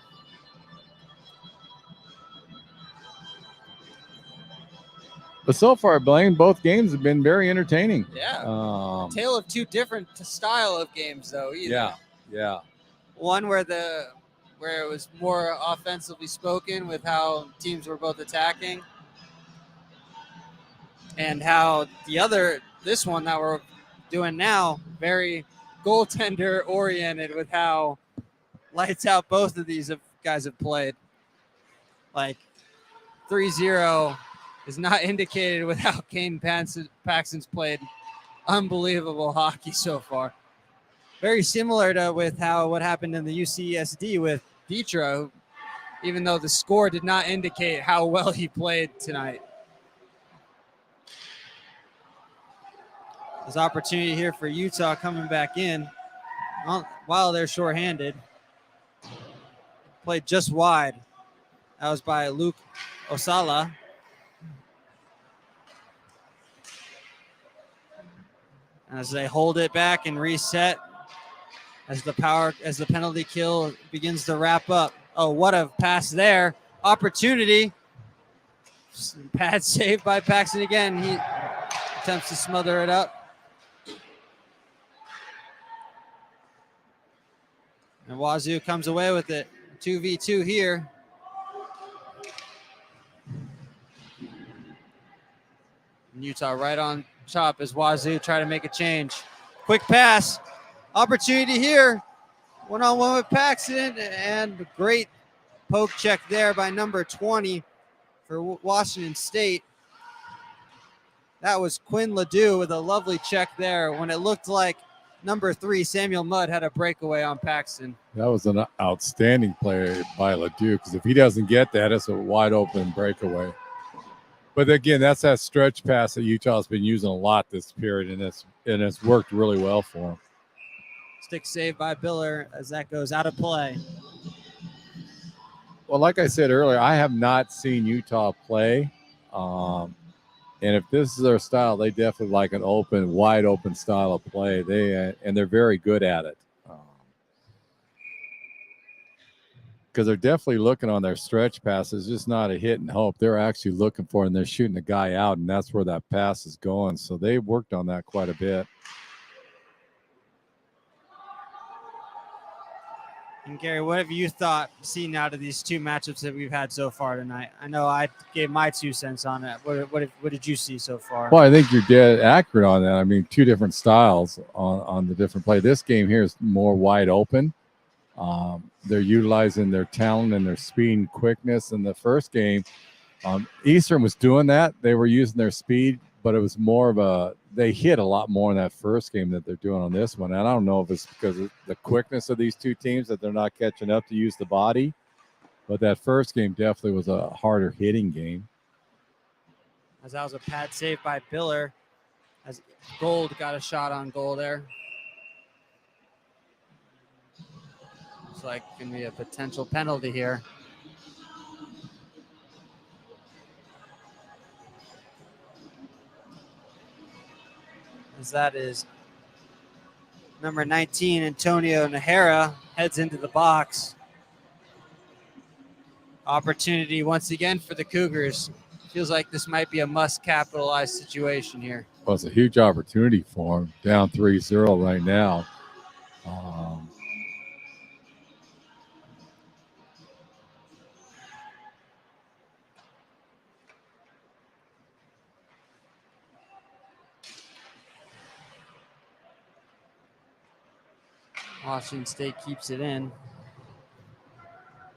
But so far, Blaine, both games have been very entertaining. Yeah. Tale of two different style of games, though. Either. Yeah. One where it was more offensively spoken with how teams were both attacking, and how this one that we're doing now, very goaltender oriented with how lights out both of these guys have played. Like 3-0 is not indicated with how Kane Paxton's played unbelievable hockey so far. Very similar to what happened in the UCSD with Dietra, even though the score did not indicate how well he played tonight. There's opportunity here for Utah coming back in while they're shorthanded. Played just wide. That was by Luke Osala. As they hold it back and reset, as the penalty kill begins to wrap up. Oh, what a pass there. Opportunity. Bad save by Paxton again. He attempts to smother it up. And Wazoo comes away with it. 2v2 here. And Utah right on top as Wazoo try to make a change. Quick pass. Opportunity here. One-on-one with Paxton. And great poke check there by number 20 for Washington State. That was Quinn Ledoux with a lovely check there when it looked like number 3, Samuel Mudd, had a breakaway on Paxton. That was an outstanding play by Ledoux because if he doesn't get that, it's a wide open breakaway. But again, that's that stretch pass that Utah's been using a lot this period, and it's worked really well for him. Stick save by Biller as that goes out of play. Well, like I said earlier, I have not seen Utah play. And if this is their style, they definitely like an wide open style of play. They're very good at it. Because they're definitely looking on their stretch passes, just not a hit and hope. They're actually looking for it, and they're shooting the guy out, and that's where that pass is going. So they worked on that quite a bit. And Gary, what have you seen out of these two matchups that we've had so far tonight? I know I gave my 2 cents on it. What did you see so far? Well, I think you're dead accurate on that. I mean, 2 different styles on the different play. This game here is more wide open. They're utilizing their talent and their speed and quickness. In the first game, Eastern was doing that. They were using their speed, but it was more of they hit a lot more in that first game that they're doing on this one. And I don't know if it's because of the quickness of these two teams that they're not catching up to use the body, but that first game definitely was a harder hitting game. As that was a pad save by Biller, as Gold got a shot on goal there. Looks like it can be a potential penalty here. As that is number 19, Antonio Nahara, heads into the box. Opportunity once again for the Cougars. Feels like this might be a must capitalize situation here. Well, it's a huge opportunity for him. Down 3-0 right now. Washington State keeps it in.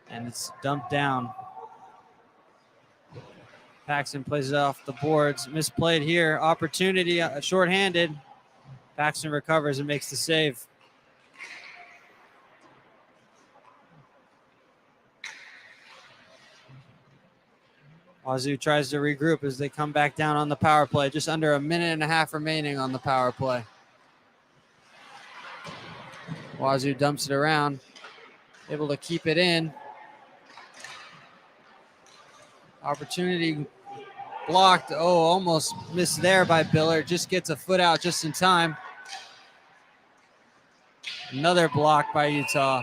And it's dumped down. Paxton plays it off the boards. Misplayed here. Opportunity, shorthanded. Paxton recovers and makes the save. Wazoo tries to regroup as they come back down on the power play. Just under a minute and a half remaining on the power play. Wazoo dumps it around. Able to keep it in. Opportunity blocked. Oh, almost missed there by Biller. Just gets a foot out just in time. Another block by Utah.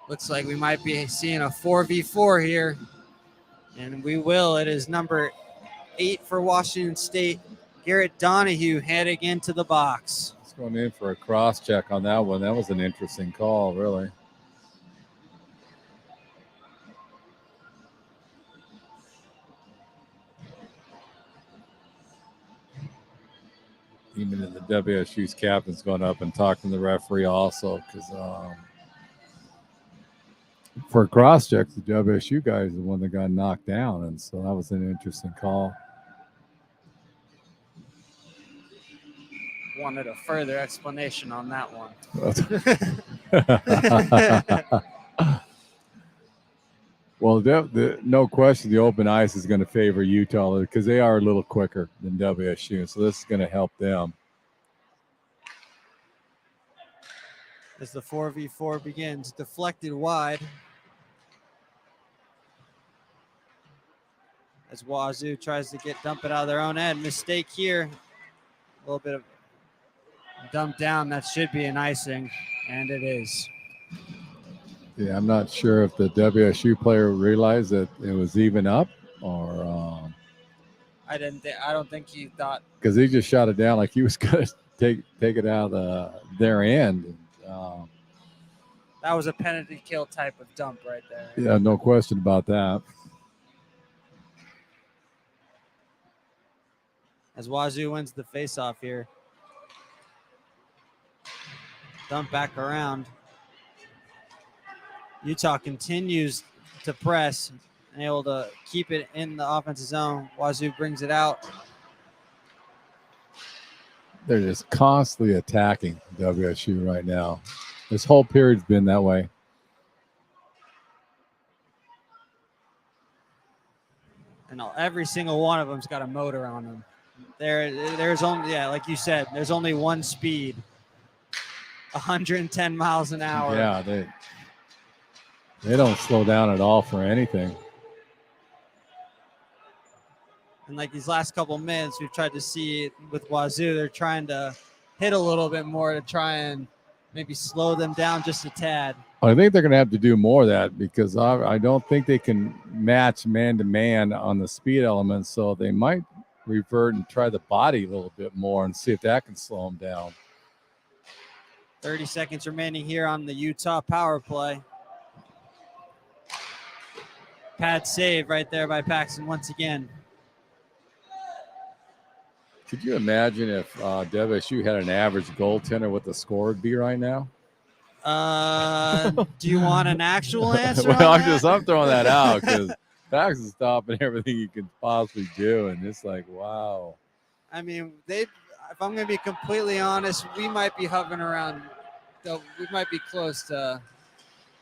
Looks like we might be seeing a 4v4 here. And we will. It is number 8 for Washington State. Garrett Donahue heading into the box. It's going in for a cross check on that one. That was an interesting call, really. Even the WSU's captain's going up and talking to the referee also, because for a cross check, the WSU guy is the one that got knocked down, and so that was an interesting call. Wanted a further explanation on that one. Well, no question, the open ice is going to favor Utah because they are a little quicker than WSU, so this is going to help them. As the 4v4 begins, deflected wide. As Wazoo tries to dump it out of their own end. Mistake here. A little bit of dump down. That should be an icing, and it is. Yeah, I'm not sure if the WSU player realized that it was even up, or I don't think he thought, because he just shot it down like he was going to take it out of their end. That was a penalty kill type of dump right there. Yeah, no question about that. As Wazoo wins the faceoff here. Dump back around. Utah continues to press and able to keep it in the offensive zone. Wazoo brings it out. They're just constantly attacking WSU right now. This whole period's been that way. And every single one of them's got a motor on them. There's only, like you said, there's only one speed. 110 miles an hour. Yeah, they don't slow down at all for anything. And like these last couple minutes, we've tried to see with Wazoo, they're trying to hit a little bit more to try and maybe slow them down just a tad. I think they're going to have to do more of that because I don't think they can match man-to-man on the speed element, so they might revert and try the body a little bit more and see if that can slow them down. 30 seconds remaining here on the Utah power play. Pad save right there by Paxton once again. Could you imagine if WSU had an average goaltender, what the score would be right now? Do you want an actual answer? Well, I'm throwing that out because Paxton's stopping everything he can possibly do, and it's like, wow. I mean, if I'm going to be completely honest, we might be hovering around. We might be close to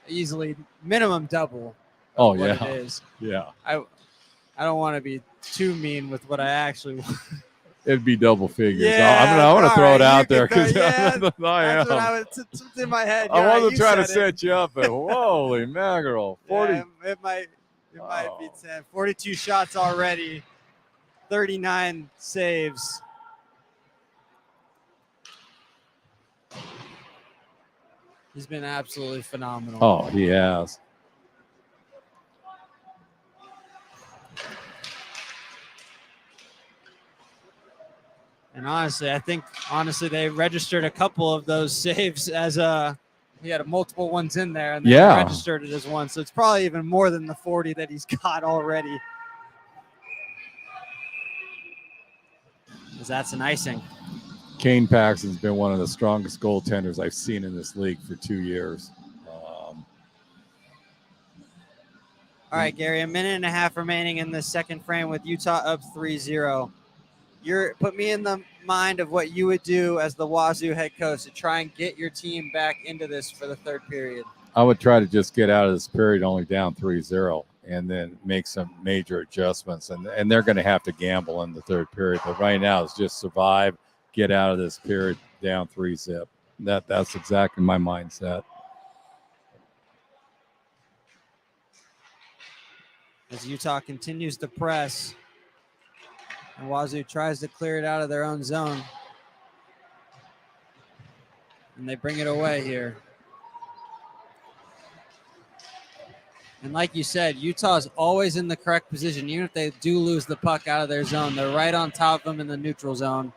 easily minimum double. Oh, what yeah. It is. Yeah. I don't want to be too mean with what I actually want. It'd be double figures. Yeah, I want to throw it out there because that's I am. It's in my head. I want to try to set you up. And holy mackerel! 40. Yeah, it might be 10. 42 shots already. 39 saves. He's been absolutely phenomenal. Oh, he has. And honestly, I think they registered a couple of those saves as he had multiple ones in there, and they registered it as one. So it's probably even more than the 40 that he's got already. Because that's an icing. Kane Paxton's been one of the strongest goaltenders I've seen in this league for 2 years. All right, Gary, a minute and a half remaining in the second frame with Utah up 3-0. Put me in the mind of what you would do as the Wazoo head coach to try and get your team back into this for the third period. I would try to just get out of this period only down 3-0 and then make some major adjustments. And they're going to have to gamble in the third period. But right now it's just survive, get out of this period down 3-0. That's exactly my mindset. As Utah continues to press, and Wazoo tries to clear it out of their own zone. And they bring it away here. And like you said, Utah's always in the correct position. Even if they do lose the puck out of their zone, they're right on top of them in the neutral zone,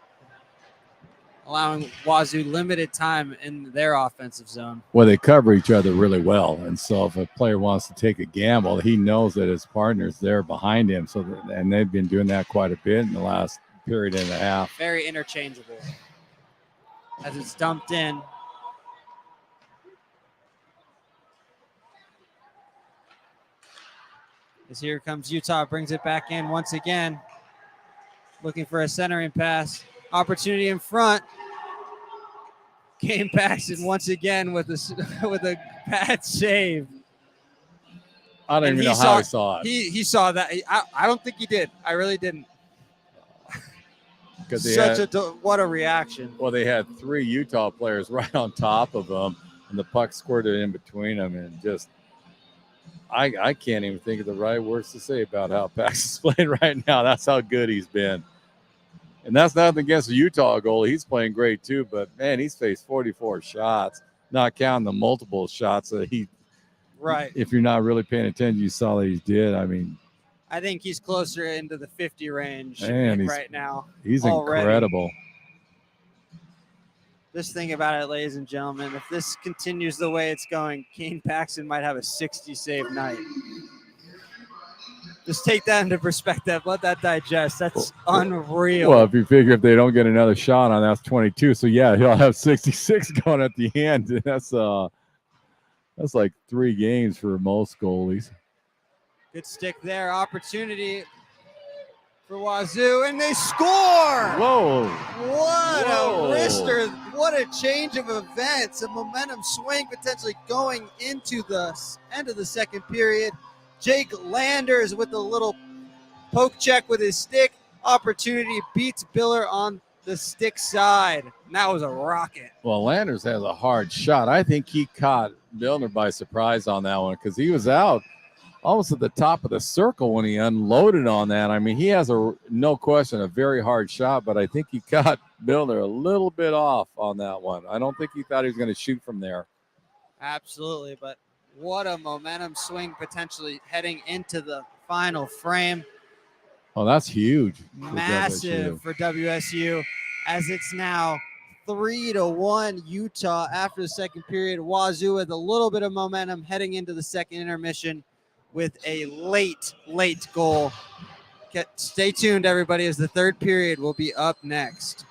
allowing Wazoo limited time in their offensive zone. Well, they cover each other really well. And so if a player wants to take a gamble, he knows that his partner's there behind him. And they've been doing that quite a bit in the last period and a half. Very interchangeable. As it's dumped in. As here comes Utah, brings it back in once again. Looking for a centering pass. Opportunity in front. Kane Paxton once again with a bad save. I don't even know how he saw it. He saw that. I don't think he did. I really didn't. What a reaction. Well, they had 3 Utah players right on top of him, and the puck squirted in between them, and just I can't even think of the right words to say about how Paxton's playing right now. That's how good he's been. And that's nothing against the Utah goalie. He's playing great too, but man, he's faced 44 shots, not counting the multiple shots that he. Right. If you're not really paying attention, you saw that he did. I mean, I think he's closer into the 50 range right now. He's already incredible. Just think about it, ladies and gentlemen. If this continues the way it's going, Kane Paxton might have a 60 save night. Just take that into perspective. Let that digest. That's unreal. Well, if you figure if they don't get another shot on, that's 22. So yeah, he'll have 66 going at the end. That's like 3 games for most goalies. Good stick there. Opportunity for Wazoo, and they score! Whoa! What a wrister. What a change of events. A momentum swing potentially going into the end of the second period. Jake Landers with a little poke check with his stick. Opportunity beats Biller on the stick side. And that was a rocket. Well, Landers has a hard shot. I think he caught Biller by surprise on that one because he was out almost at the top of the circle when he unloaded on that. I mean, he has no question, a very hard shot, but I think he caught Milner a little bit off on that one. I don't think he thought he was going to shoot from there. Absolutely, but what a momentum swing potentially heading into the final frame. Oh, that's huge. Massive for WSU, as it's now 3-1 Utah after the second period. Wazoo with a little bit of momentum heading into the second intermission with a late goal. Stay tuned, everybody, as the third period will be up next.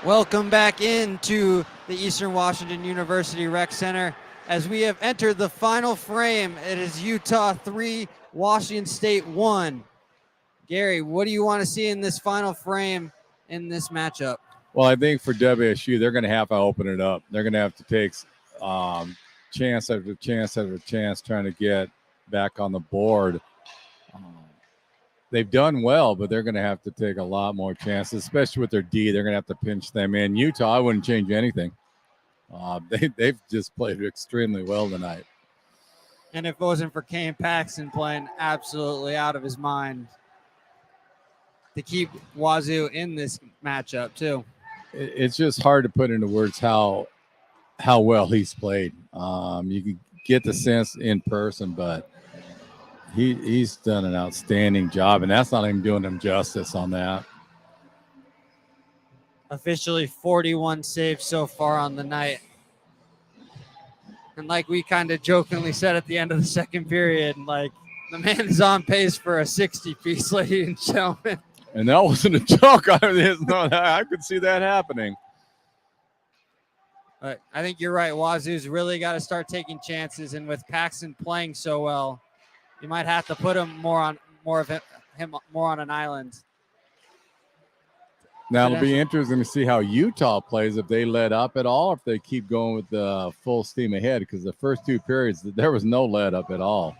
Welcome back into the Eastern Washington University Rec Center as we have entered the final frame. It is Utah 3, Washington State 1. Gary, what do you want to see in this final frame in this matchup? Well, I think for WSU, they're going to have to open it up. They're going to have to take chance after chance after chance trying to get back on the board. They've done well, but they're going to have to take a lot more chances, especially with their D. They're going to have to pinch them in. Utah, I wouldn't change anything. They've just played extremely well tonight. And if it wasn't for Kane Paxton playing absolutely out of his mind to keep Wazoo in this matchup too. It's just hard to put into words how well he's played. You can get the sense in person, but he's done an outstanding job, and that's not even doing him justice on that. Officially 41 saves so far on the night. And like we kind of jokingly said at the end of the second period, like the man is on pace for a 60-piece, ladies and gentlemen. And that wasn't a joke. I could see that happening. But I think you're right. Wazoo's really got to start taking chances, and with Paxton playing so well, you might have to put him more on an island. Now it'll be interesting to see how Utah plays, if they let up at all, or if they keep going with the full steam ahead, because the first two periods, there was no let up at all.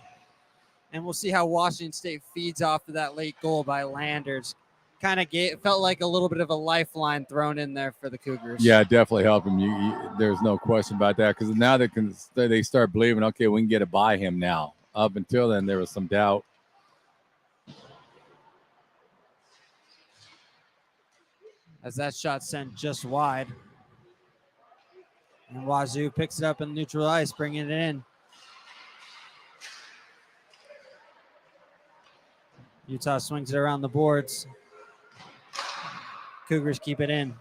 And we'll see how Washington State feeds off of that late goal by Landers. Kind of felt like a little bit of a lifeline thrown in there for the Cougars. Yeah, it definitely helped him. There's no question about that, because now they start believing, okay, we can get it by him now. Up until then, there was some doubt. As that shot sent just wide. And Wazoo picks it up in neutral ice, bringing it in. Utah swings it around the boards. Cougars keep it in.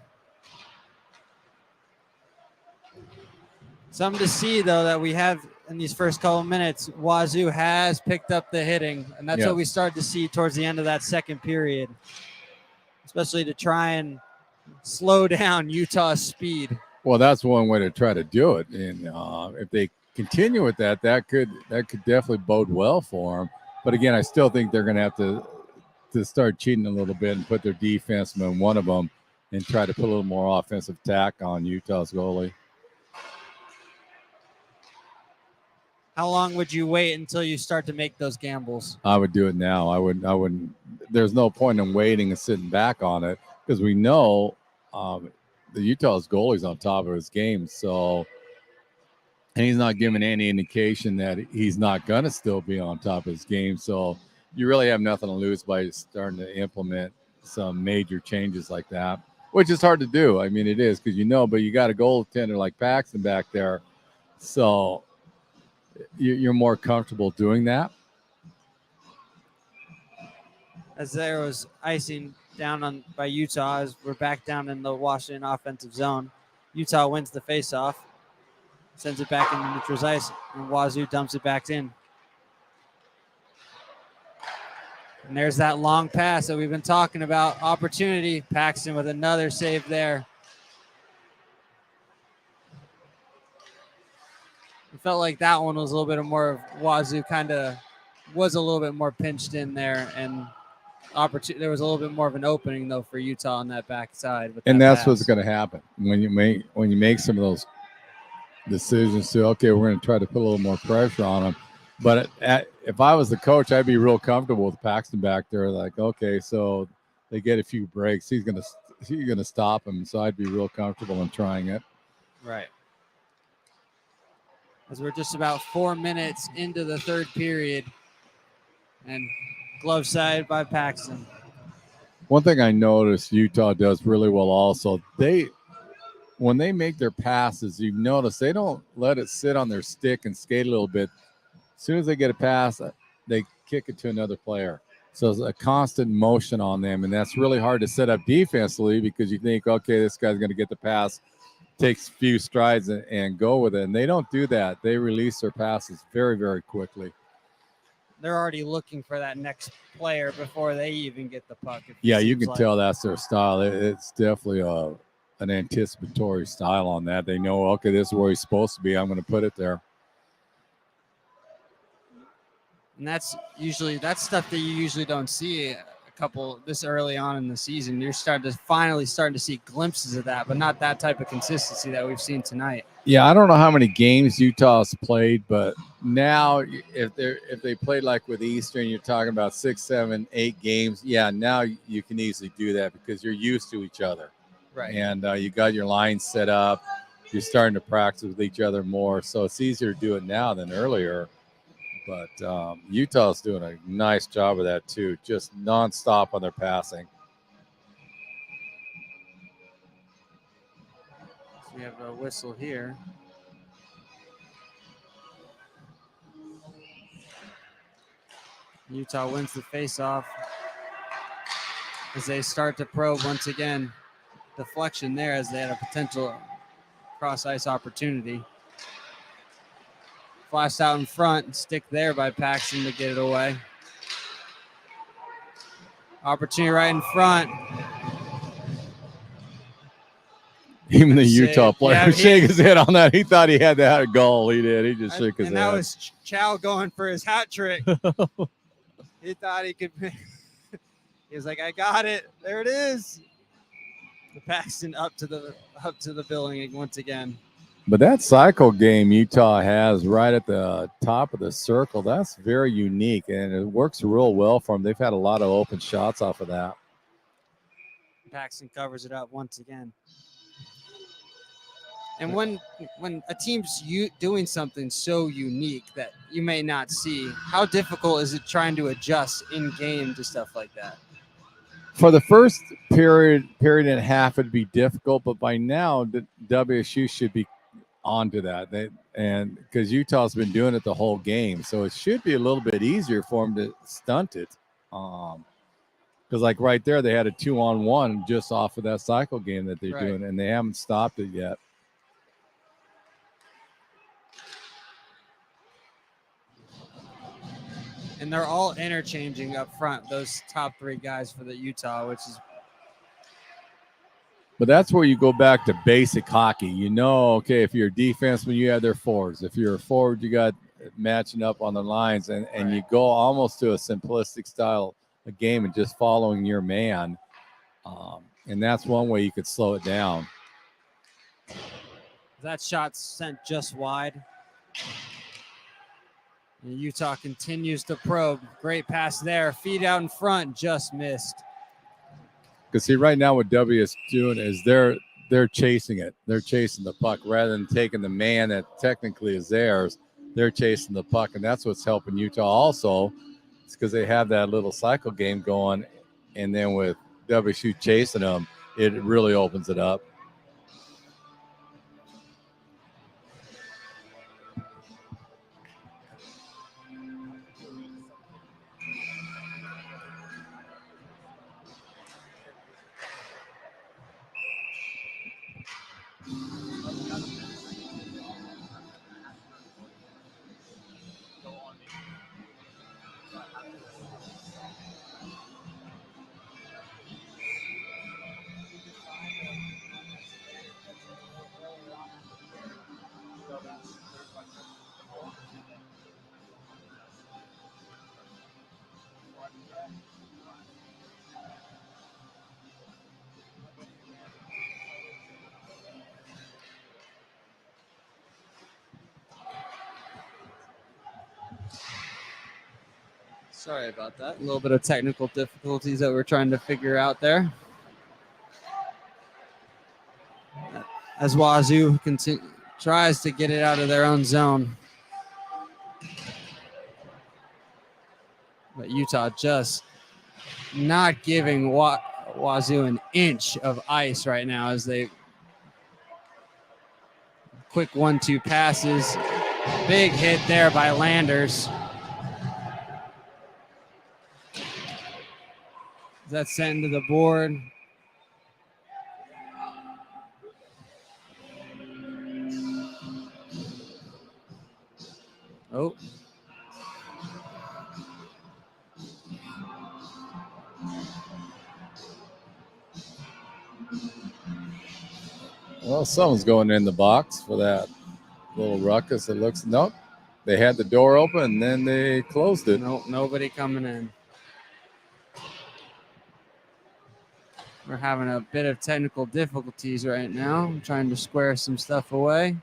Something to see, though, that we have in these first couple of minutes. Wazoo has picked up the hitting, and that's what we start to see towards the end of that second period, especially to try and slow down Utah's speed. Well, that's one way to try to do it, and if they continue with that, that could definitely bode well for them. But again, I still think they're going to have to start cheating a little bit and put their defenseman, one of them, and try to put a little more offensive tack on Utah's goalie. How long would you wait until you start to make those gambles? I would do it now. I wouldn't. There's no point in waiting and sitting back on it, because we know the Utah's goalie's on top of his game. So, and he's not giving any indication that he's not going to still be on top of his game. So you really have nothing to lose by starting to implement some major changes like that, which is hard to do. I mean, it is, because but you got a goaltender like Paxton back there. So you're more comfortable doing that. As there was icing down by Utah, as we're back down in the Washington offensive zone. Utah wins the faceoff, sends it back into neutral ice, and Wazoo dumps it back in. And there's that long pass that we've been talking about. Opportunity. Paxton with another save there. It felt like that one was a little bit more of Wazoo was a little bit more pinched in there, and there was a little bit more of an opening though for Utah on that backside. And that's what's going to happen when you make some of those decisions. To okay, we're going to try to put a little more pressure on them. But if I was the coach, I'd be real comfortable with Paxton back there. Like, okay, so they get a few breaks. He's gonna stop him. So I'd be real comfortable in trying it. Right. As we're just about 4 minutes into the third period, and glove side by Paxton. One thing I noticed Utah does really well also, when they make their passes, you've noticed they don't let it sit on their stick and skate a little bit. As soon as they get a pass, they kick it to another player. So it's a constant motion on them, and that's really hard to set up defensively, because you think, okay, this guy's going to get the pass, takes a few strides and go with it. And they don't do that. They release their passes very, very quickly. They're already looking for that next player before they even get the puck. Yeah, you can tell that's their style. It's definitely an anticipatory style on that. They know, okay, this is where he's supposed to be. I'm going to put it there. And that's stuff that you usually don't see a couple this early on in the season. You're starting to see glimpses of that, but not that type of consistency that we've seen tonight. Yeah, I don't know how many games Utah's played, but now if they played like with Eastern, you're talking about 6, 7, 8 games. Yeah, now you can easily do that because you're used to each other. Right. And you got your lines set up. You're starting to practice with each other more. So it's easier to do it now than earlier. But Utah's doing a nice job of that too, just nonstop on their passing. So we have a whistle here. Utah wins the faceoff as they start to probe once again. Deflection there as they had a potential cross-ice opportunity. Flashed out in front, stick there by Paxton to get it away. Opportunity right in front. Even the Utah player shake his head on that. He thought he had that goal. He did. He just shook his head. And that was Chow going for his hat trick. He thought he could. He was like, "I got it. There it is." The Paxton up to the building once again. But that cycle game Utah has right at the top of the circle, that's very unique, and it works real well for them. They've had a lot of open shots off of that. Paxton covers it up once again. And when a team's doing something so unique that you may not see, how difficult is it trying to adjust in game to stuff like that? For the first period and a half, it'd be difficult, but by now the WSU should be onto that. And because Utah's been doing it the whole game, so it should be a little bit easier for them to stunt it. Because like right there, they had a 2-on-1 just off of that cycle game that they're doing, and they haven't stopped it yet. And they're all interchanging up front, those top 3 guys for the Utah, which is. But that's where you go back to basic hockey. You know, okay, if you're a defenseman, you have their forwards. If you're a forward, you got matching up on the lines, and you go almost to a simplistic style of game and just following your man. And that's one way you could slow it down. That shot's sent just wide. And Utah continues to probe. Great pass there. Feed out in front, just missed. Because see, right now what WS doing is they're chasing it. They're chasing the puck rather than taking the man that technically is theirs. They're chasing the puck, and that's what's helping Utah also. It's because they have that little cycle game going, and then with WSU chasing them, it really opens it up. Sorry about that. A little bit of technical difficulties that we're trying to figure out there. As Wazoo tries to get it out of their own zone. But Utah just not giving Wazoo an inch of ice right now as they quick 1-2 passes. Big hit there by Landers. That's sent to the board. Oh. Well, someone's going in the box for that little ruckus. It looks, nope. They had the door open and then they closed it. Nope, nobody coming in. We're having a bit of technical difficulties right now. I'm trying to square some stuff away.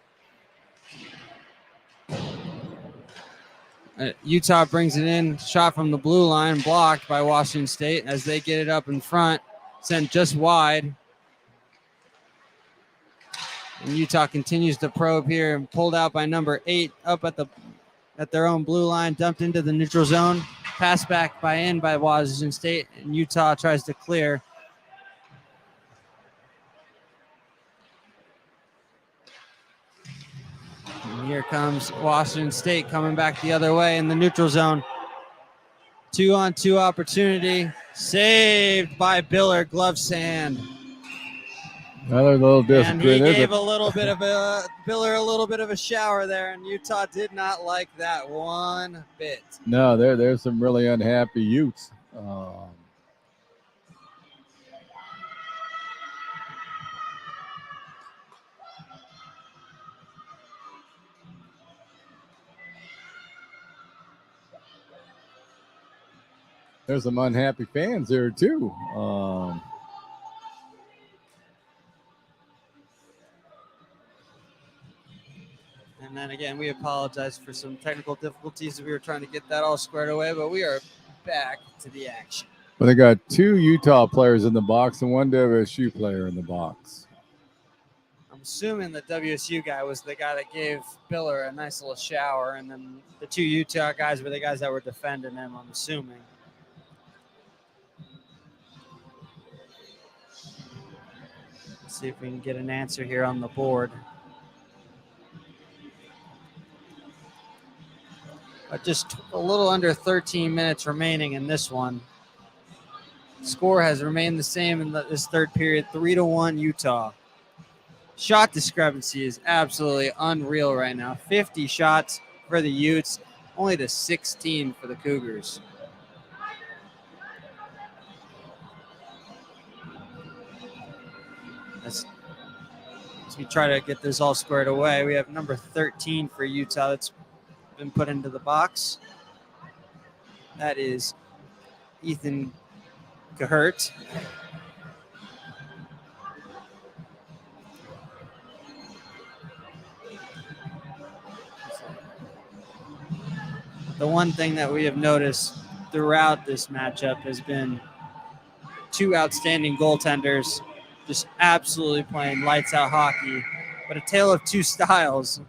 Utah brings it in, shot from the blue line, blocked by Washington State as they get it up in front, sent just wide. And Utah continues to probe here and pulled out by number 8 up at their own blue line, dumped into the neutral zone, passed back by Washington State, and Utah tries to clear. And here comes Washington State coming back the other way in the neutral zone. 2-on-2 opportunity, saved by Biller, glove sand. Another little disagreement. And he gave Biller a little bit of a shower there, and Utah did not like that one bit. No, there's some really unhappy Utes. There's some unhappy fans there too. And then again, we apologize for some technical difficulties. We were trying to get that all squared away, but we are back to the action. But they got 2 Utah players in the box and 1 WSU player in the box. I'm assuming the WSU guy was the guy that gave Biller a nice little shower, and then the 2 Utah guys were the guys that were defending him, I'm assuming. Let's see if we can get an answer here on the board. But just a little under 13 minutes remaining in this one. Score has remained the same in this third period, 3-1 Utah. Shot discrepancy is absolutely unreal right now. 50 shots for the Utes, only to 16 for the Cougars. As we try to get this all squared away, we have number 13 for Utah that's been put into the box. That is Ethan Cahert. The one thing that we have noticed throughout this matchup has been 2 outstanding goaltenders just absolutely playing lights out hockey, but a tale of 2 styles,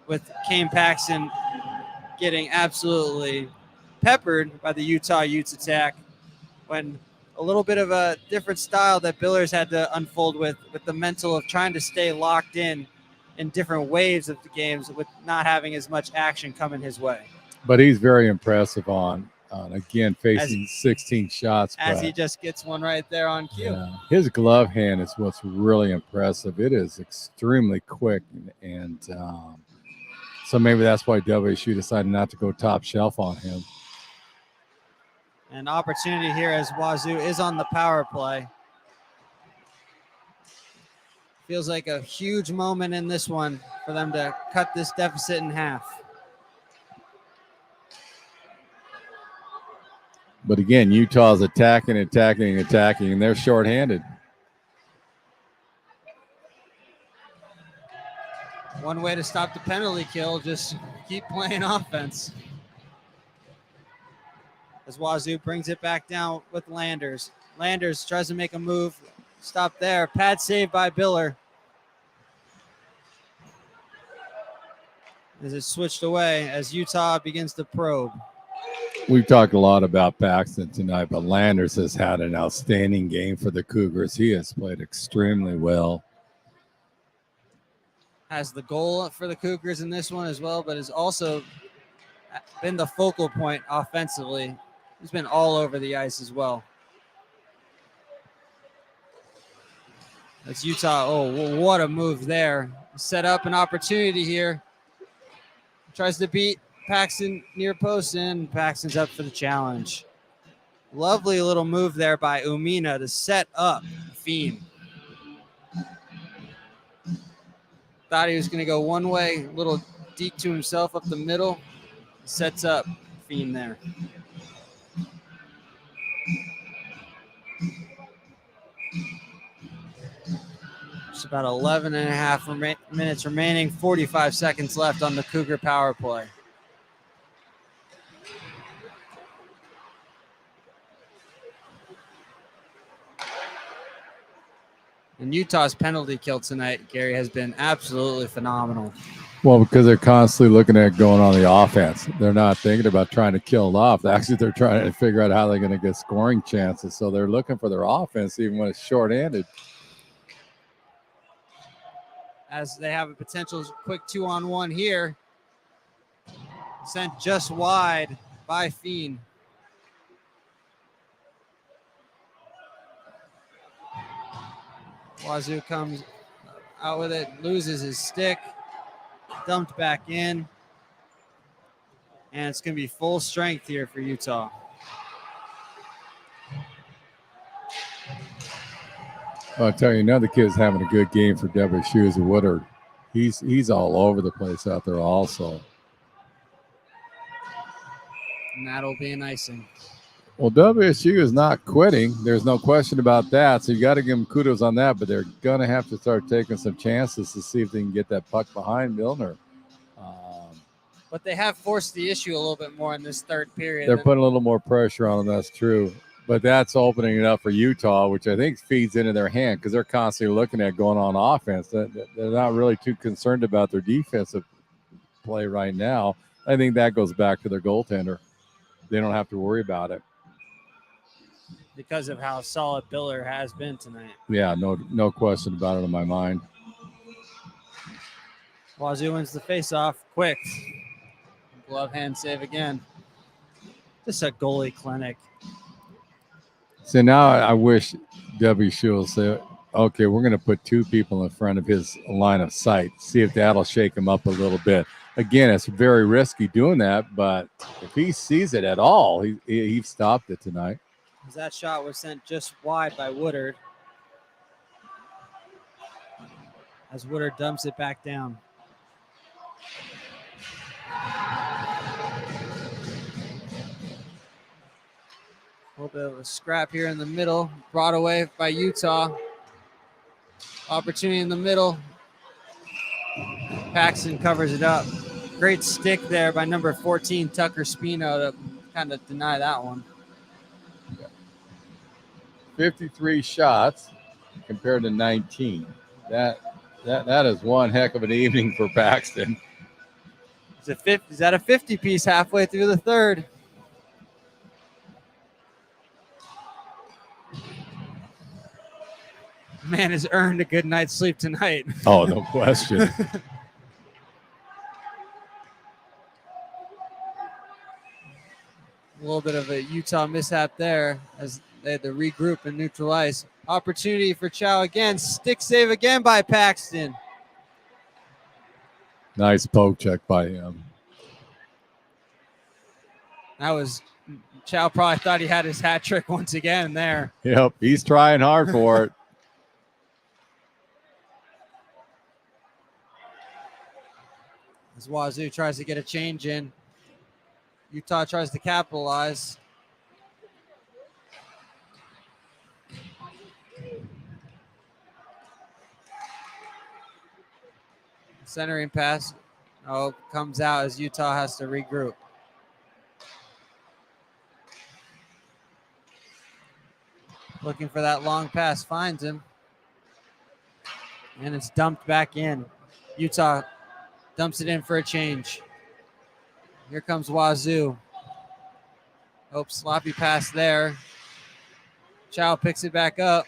with Kane Paxton getting absolutely peppered by the Utah Utes attack, when a little bit of a different style that Billers had to unfold with the mental of trying to stay locked in different waves of the games with not having as much action coming his way. But he's very impressive on again, facing 16 shots. As he just gets one right there on cue. Yeah. His glove hand is what's really impressive. It is extremely quick, and so maybe that's why WSU decided not to go top shelf on him. An opportunity here as Wazoo is on the power play. Feels like a huge moment in this one for them to cut this deficit in half. But again, Utah's attacking, and they're shorthanded. One way to stop the penalty kill, just keep playing offense. As Wazoo brings it back down with Landers. Landers tries to make a move. Stop there. Pad save by Biller. As it's switched away as Utah begins to probe. We've talked a lot about Paxton tonight, but Landers has had an outstanding game for the Cougars. He has played extremely well. Has the goal for the Cougars in this one as well, but has also been the focal point offensively. He's been all over the ice as well. That's Utah. Oh, what a move there. Set up an opportunity here. Tries to beat Paxton near post, and Paxton's up for the challenge. Lovely little move there by Umina to set up Fiend. Thought he was going to go one way, little deke to himself up the middle. Sets up Fiend there. Just about 11 and a half minutes remaining, 45 seconds left on the Cougar power play. And Utah's penalty kill tonight, Gary, has been absolutely phenomenal. Well, because they're constantly looking at going on the offense. They're not thinking about trying to kill it off. Actually, they're trying to figure out how they're going to get scoring chances. So they're looking for their offense even when it's short-handed. As they have a potential quick 2-on-1 here. Sent just wide by Fiend. Wazoo comes out with it, loses his stick, dumped back in. And it's going to be full strength here for Utah. I'll tell you, another kid's having a good game for WSU is Woodard. He's all over the place out there also. And that'll be an icing. Well, WSU is not quitting. There's no question about that. So you got to give them kudos on that, but they're going to have to start taking some chances to see if they can get that puck behind Milner. But they have forced the issue a little bit more in this third period. They're putting a little more pressure on them. That's true. But that's opening it up for Utah, which I think feeds into their hand because they're constantly looking at going on offense. They're not really too concerned about their defensive play right now. I think that goes back to their goaltender. They don't have to worry about it. Because of how solid Biller has been tonight. Yeah, no question about it in my mind. Wazoo wins the faceoff quick. Glove hand save again. Just a goalie clinic. So now I wish WSU will say, okay, we're going to put two people in front of his line of sight, see if that'll shake him up a little bit. Again, it's very risky doing that, but if he sees it at all, he stopped it tonight. That shot was sent just wide by Woodard. As Woodard dumps it back down. A little bit of a scrap here in the middle. Brought away by Utah. Opportunity in the middle. Paxton covers it up. Great stick there by number 14, Tucker Spino, to kind of deny that one. 53 shots compared to 19. That is one heck of an evening for Paxton. Is that a 50-piece halfway through the third? Man has earned a good night's sleep tonight. Oh, no question. A little bit of a Utah mishap there as they had to regroup and neutralize. Opportunity for Chow again. Stick save again by Paxton. Nice poke check by him. That was, Chow probably thought he had his hat trick once again there. Yep, he's trying hard for it. As Wazoo tries to get a change in. Utah tries to capitalize. Centering pass. Oh, comes out as Utah has to regroup. Looking for that long pass, finds him. And it's dumped back in. Utah dumps it in for a change. Here comes Wazoo. Oh, sloppy pass there. Chow picks it back up.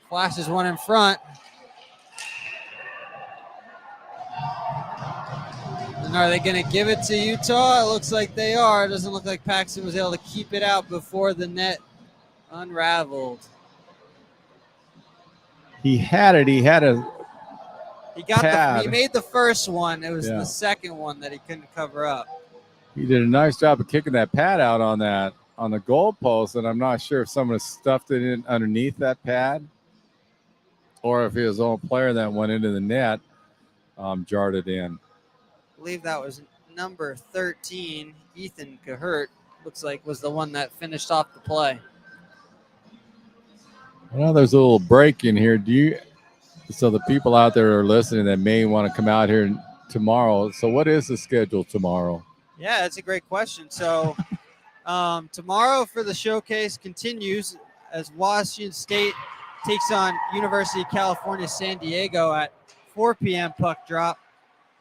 Flashes one in front. And are they going to give it to Utah? It looks like they are. It doesn't look like Paxton was able to keep it out before the net unraveled. He had it. He had a He made the first one. It was the second one that he couldn't cover up. He did a nice job of kicking that pad out on the goal post, and I'm not sure if someone stuffed it in underneath that pad. or if his own player that went into the net jarred it in. I believe that was number 13, Ethan Cahert, looks like was the one that finished off the play. Well, there's a little break in here. So the people out there are listening that may want to come out here tomorrow. So what is the schedule tomorrow? Yeah, that's a great question. So tomorrow for the showcase continues as Washington State takes on University of California, San Diego at 4 p.m. puck drop,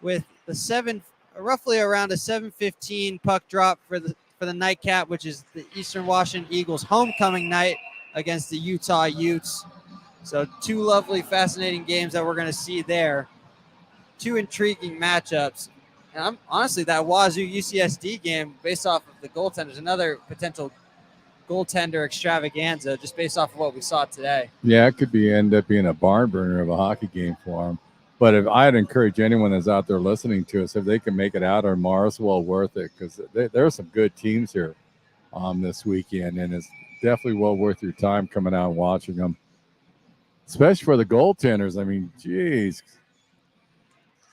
with the roughly around a 7:15 puck drop for the nightcap, which is the Eastern Washington Eagles homecoming night against the Utah Utes. So 2 lovely, fascinating games that we're going to see there. 2 intriguing matchups. And honestly, that Wazoo UCSD game, based off of the goaltenders, another potential goaltender extravaganza, just based off of what we saw today. Yeah, it could end up being a barn burner of a hockey game for them. But if I'd encourage anyone that's out there listening to us, if they can make it out tomorrow, it's well worth it, because there are some good teams here this weekend, and it's definitely well worth your time coming out and watching them, especially for the goaltenders. I mean, geez.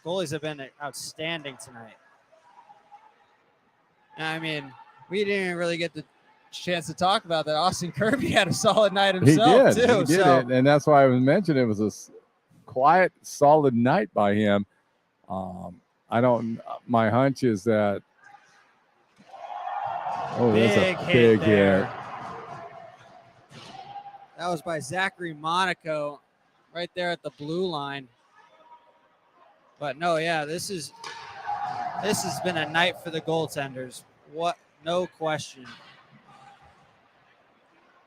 Goalies have been outstanding tonight. I mean, we didn't even really get the chance to talk about that. Austin Kirby had a solid night himself, He did it, and that's why I was mentioning it was a quiet, solid night by him. My hunch is that. Oh, that's a big hit. That was by Zachary Monaco, right there at the blue line. But no, yeah, this has been a night for the goaltenders. No question.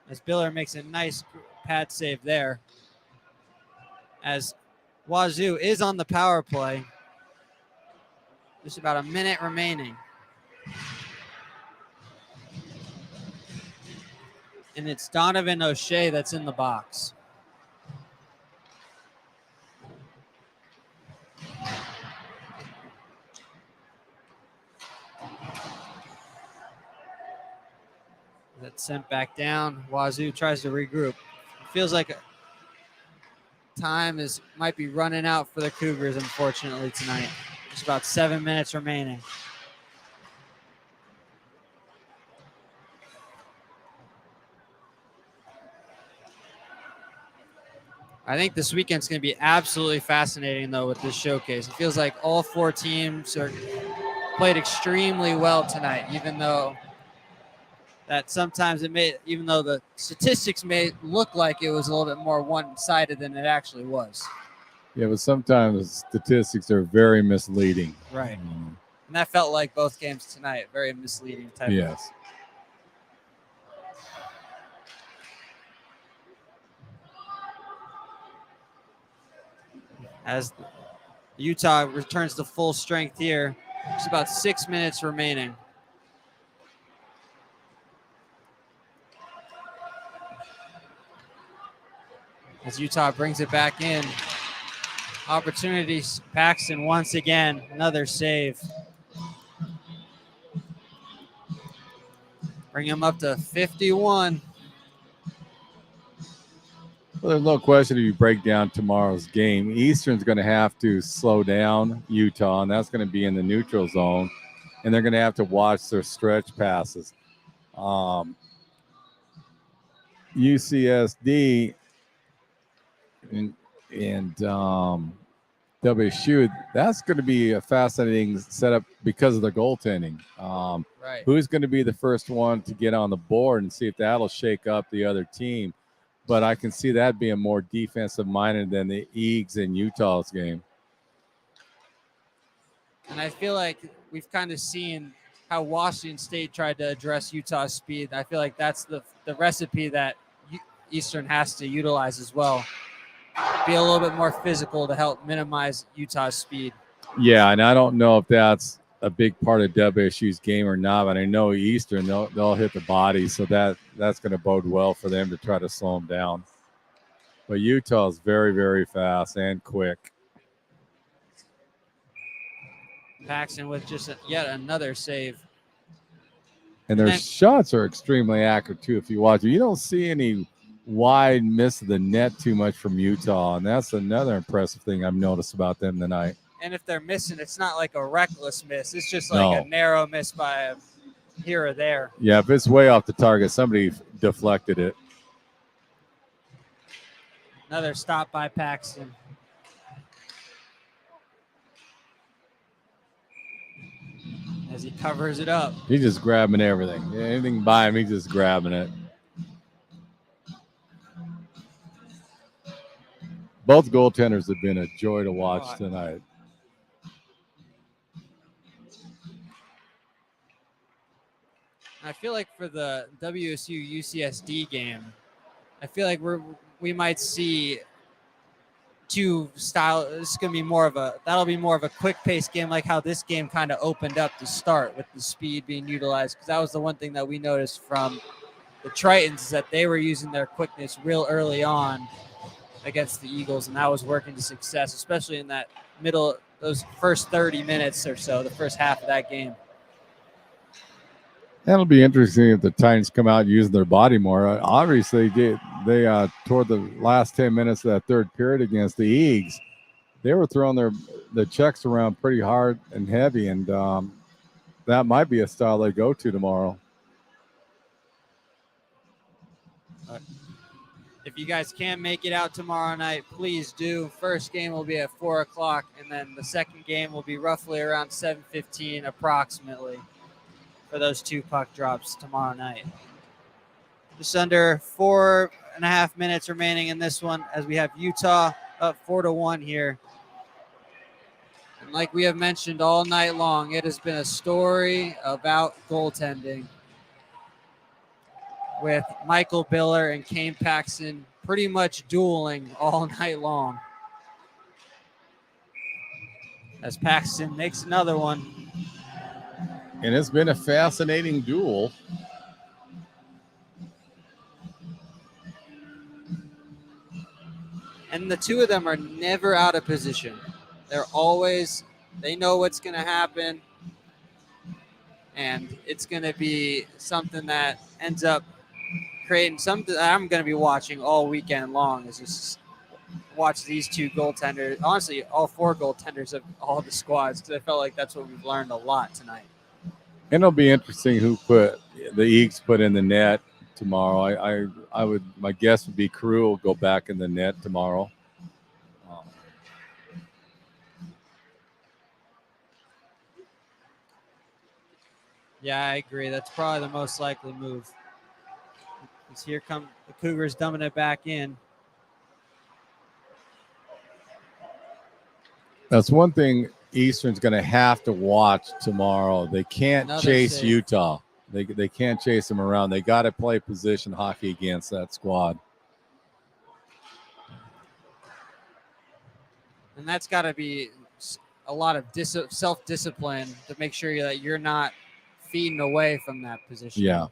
As Biller makes a nice pad save there. As Wazoo is on the power play. Just about a minute remaining. And it's Donovan O'Shea that's in the box. That's sent back down. Wazoo tries to regroup. It feels like time might be running out for the Cougars, unfortunately, tonight. Just about 7 minutes remaining. I think this weekend's going to be absolutely fascinating, though, with this showcase. It feels like all 4 teams played extremely well tonight, even though even though the statistics may look like it was a little bit more one-sided than it actually was. Yeah, but sometimes statistics are very misleading. Right. And that felt like both games tonight, very misleading type. Yes. As Utah returns to full strength here, there's about 6 minutes remaining. As Utah brings it back in. Opportunities, Paxton once again, another save. Bring him up to 51. Well, there's no question if you break down tomorrow's game, Eastern's going to have to slow down Utah, and that's going to be in the neutral zone, and they're going to have to watch their stretch passes. UCSD and WSU, that's going to be a fascinating setup because of the goaltending. Right. Who's going to be the first one to get on the board and see if that'll shake up the other team? But I can see that being more defensive-minded than the Eags in Utah's game. And I feel like we've kind of seen how Washington State tried to address Utah's speed. I feel like that's the recipe that Eastern has to utilize as well. Be a little bit more physical to help minimize Utah's speed. Yeah, and I don't know if that's a big part of WSU's game or not, but I know Eastern, they'll hit the body, so that's going to bode well for them to try to slow them down. But Utah is very, very fast and quick. Paxton with just yet another save. And their shots are extremely accurate, too. If you watch it, you don't see any wide miss of the net too much from Utah, and that's another impressive thing I've noticed about them tonight. And if they're missing, it's not like a reckless miss. It's just like No. a narrow miss by here or there. Yeah, if it's way off the target, somebody deflected it. Another stop by Paxton. As he covers it up. He's just grabbing everything. Anything by him, he's just grabbing it. Both goaltenders have been a joy to watch tonight. I feel like for the WSU UCSD game, I feel like we might see two style. This is gonna be that'll be more of a quick pace game, like how this game kind of opened up to start with the speed being utilized. Because that was the one thing that we noticed from the Tritons, is that they were using their quickness real early on against the Eagles, and that was working to success, especially in that those first 30 minutes or so, the first half of that game. That'll be interesting if the Titans come out using their body more. Obviously, they toward the last 10 minutes of that third period against the Eagles, they were throwing the checks around pretty hard and heavy, and that might be a style they go to tomorrow. If you guys can't make it out tomorrow night, please do. First game will be at 4 o'clock, and then the second game will be roughly around 7:15 approximately for those two puck drops tomorrow night. Just under 4.5 minutes remaining in this one as we have Utah up 4-1 here. And like we have mentioned all night long, it has been a story about goaltending, with Michael Biller and Kane Paxton pretty much dueling all night long. As Paxton makes another one. And it's been a fascinating duel. And the two of them are never out of position. They know what's going to happen. And it's going to be something that ends up creating something that I'm going to be watching all weekend long, is just watch these two goaltenders. Honestly, all four goaltenders of all the squads, because I felt like that's what we've learned a lot tonight. And it'll be interesting who the Eagles put in the net tomorrow. My guess would be Crew will go back in the net tomorrow. Yeah, I agree. That's probably the most likely move. Because here come the Cougars dumping it back in. That's one thing Eastern's going to have to watch tomorrow. They can't chase Utah. They can't chase them around. They got to play position hockey against that squad. And that's got to be a lot of self-discipline to make sure that you're not feeding away from that position. Yeah.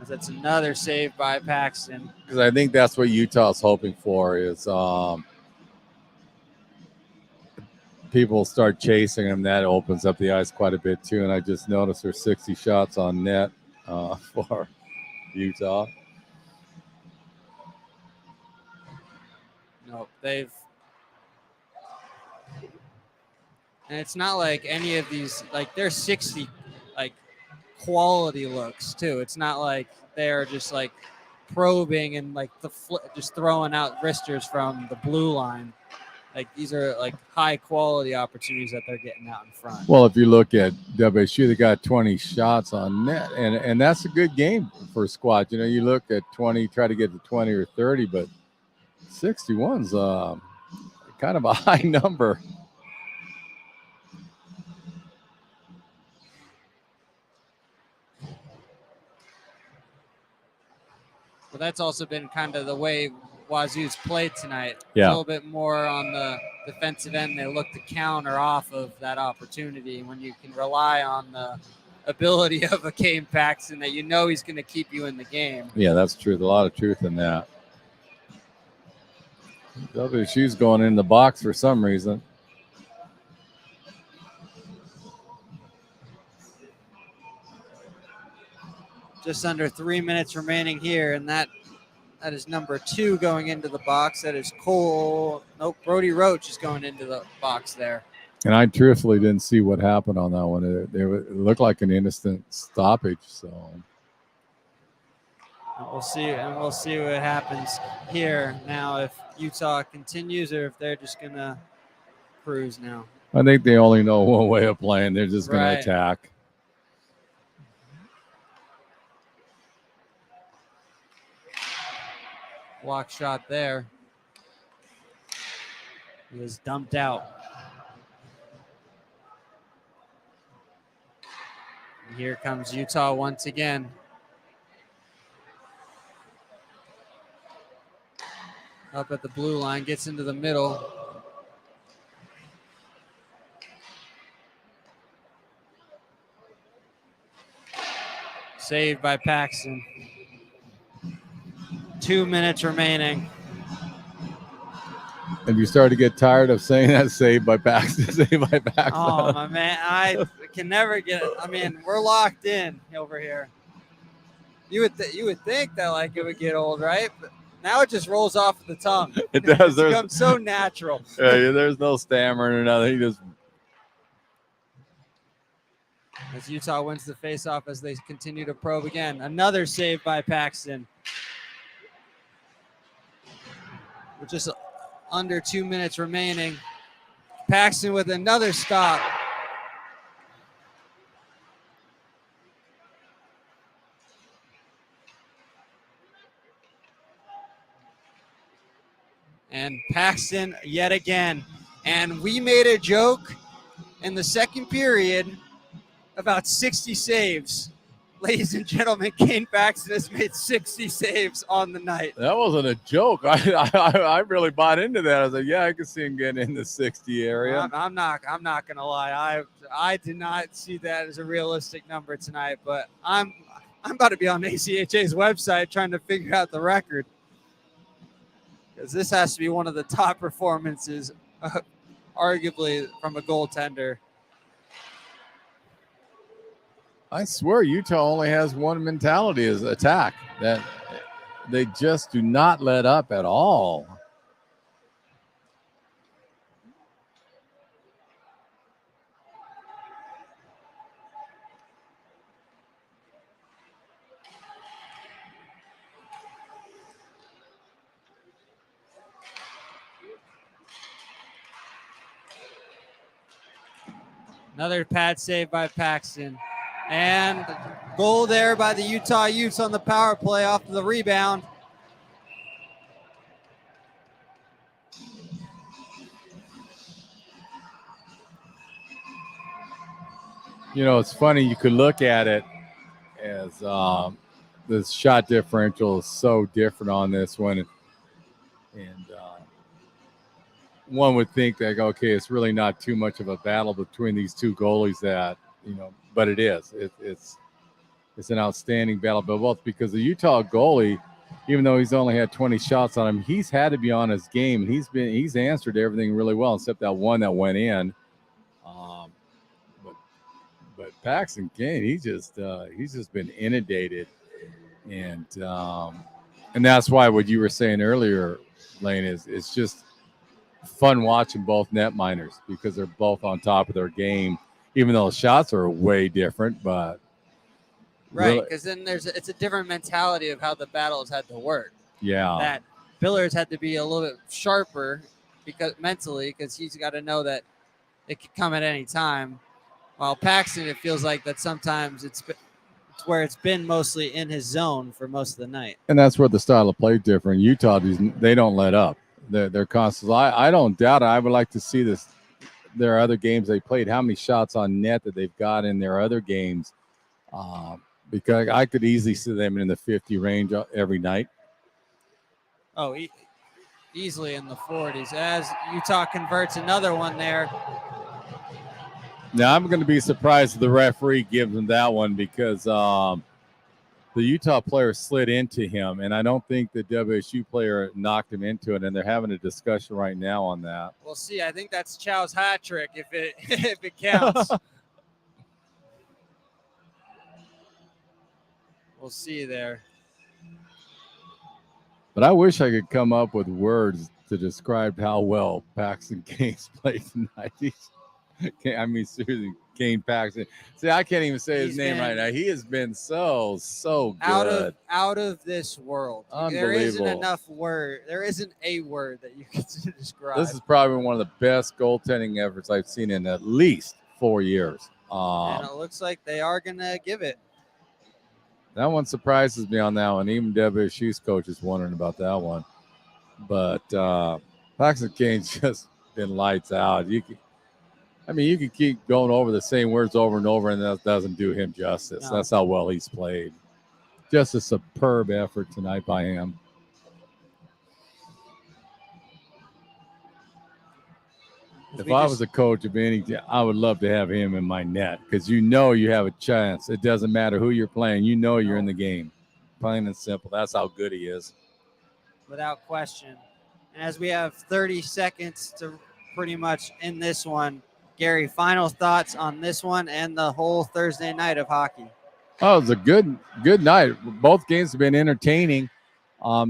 That's another save by Paxton. Because I think that's what Utah's hoping for is people start chasing them. That opens up the ice quite a bit too. And I just noticed there's 60 shots on net for Utah. No, and it's not like any of these, like they're 60 like quality looks too. It's not like they're just like probing and like just throwing out wristers from the blue line. Like these are like high quality opportunities that they're getting out in front. Well, if you look at WSU, they got 20 shots on net, and that's a good game for a squad. You know, you look at 20, try to get to 20 or 30, but 61's kind of a high number. Well, that's also been kind of the way Wazoo's played tonight. Yeah. A little bit more on the defensive end. They look to counter off of that opportunity. When you can rely on the ability of a Kane Paxton, that you know he's going to keep you in the game. Yeah, that's true. There's a lot of truth in that. WSU's going in the box for some reason. Just under 3 minutes remaining here, and that is number 2 going into the box. That is Brody Roach is going into the box there. And I truthfully didn't see what happened on that one. It looked like an instant stoppage. So we'll see what happens here now, if Utah continues or if they're just gonna cruise now. I think they only know one way of playing. They're just going to attack. Block shot there. He was dumped out. And here comes Utah once again. Up at the blue line, gets into the middle. Saved by Paxton. 2 minutes remaining. And you start to get tired of saying that, saved by Paxton, saved by Paxton. Oh, my man. I can never get it. I mean, we're locked in over here. You would think that like it would get old, right? But now it just rolls off the tongue. It does. It becomes so natural. Yeah, there's no stammering or nothing. Just as Utah wins the faceoff as they continue to probe again. Another save by Paxton. With just under 2 minutes remaining. Paxton with another stop. And Paxton yet again. And we made a joke in the second period about 60 saves. Ladies and gentlemen, Kane Paxton has made 60 saves on the night. That wasn't a joke. I really bought into that. I was like, yeah, I can see him getting in the 60 area. I'm not gonna lie. I did not see that as a realistic number tonight, but I'm about to be on ACHA's website trying to figure out the record, because this has to be one of the top performances, arguably, from a goaltender. I swear Utah only has one mentality, is attack. That they just do not let up at all. Another pad save by Paxton. And goal there by the Utah Utes on the power play off of the rebound. You know, it's funny. You could look at it as the shot differential is so different on this one. And one would think that, okay, it's really not too much of a battle between these two goalies that, but it is. It's an outstanding battle, but both because the Utah goalie, even though he's only had 20 shots on him, he's had to be on his game. He's answered everything really well, except that one that went in. But Paxton Kane, he's just been inundated, and that's why what you were saying earlier, Lane, is it's just fun watching both net miners because they're both on top of their game. Even though the shots are way different, but right, because then it's a different mentality of how the battle has had to work. Yeah, that Biller's had to be a little bit sharper because he's got to know that it could come at any time. While Paxton, it feels like that sometimes it's where it's been mostly in his zone for most of the night. And that's where the style of play is different. Utah, they don't let up. They're constant. I don't doubt it. I would like to see this. Their other games they played, how many shots on net that they've got in their other games, because I could easily see them in the 50 range every night. Oh, easily in the 40s as Utah converts another one there. Now, I'm going to be surprised if the referee gives him that one because the Utah player slid into him, and I don't think the WSU player knocked him into it, and they're having a discussion right now on that. We'll see. I think that's Chow's hat trick if it counts. We'll see there. But I wish I could come up with words to describe how well Paxton Kane's played tonight. I mean, seriously, Kane Paxton. See, I can't even say his name right now. He has been so good. Out of this world. There isn't enough word. There isn't a word that you can describe. This is probably one of the best goaltending efforts I've seen in at least 4 years. And it looks like they are going to give it. That one surprises me on that one. Even WSU's coach is wondering about that one. But Paxton Kane's just been lights out. You can keep going over the same words over and over, and that doesn't do him justice. No. That's how well he's played. Just a superb effort tonight by him. If I was a coach of any team, I would love to have him in my net because you have a chance. It doesn't matter who you're playing. You're in the game. Plain and simple. That's how good he is. Without question. And as we have 30 seconds to pretty much end this one, Gary, final thoughts on this one and the whole Thursday night of hockey. Oh, it was a good night. Both games have been entertaining.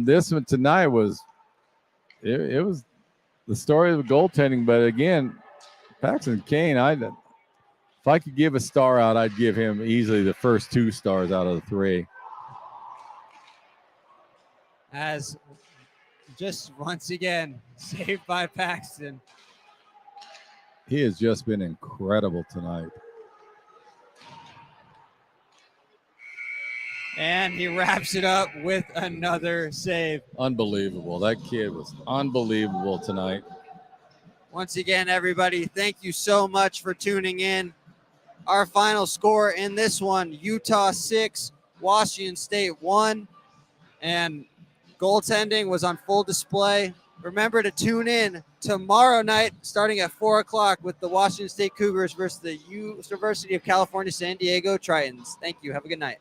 This one tonight was the story of the goaltending, but again, Paxton Kane, if I could give a star out, I'd give him easily the first 2 stars out of the 3. As just once again, saved by Paxton. He has just been incredible tonight. And he wraps it up with another save. Unbelievable. That kid was unbelievable tonight. Once again, everybody, thank you so much for tuning in. Our final score in this one, Utah 6, Washington State 1. And goaltending was on full display. Remember to tune in tomorrow night starting at 4 o'clock with the Washington State Cougars versus the University of California, San Diego Tritons. Thank you. Have a good night.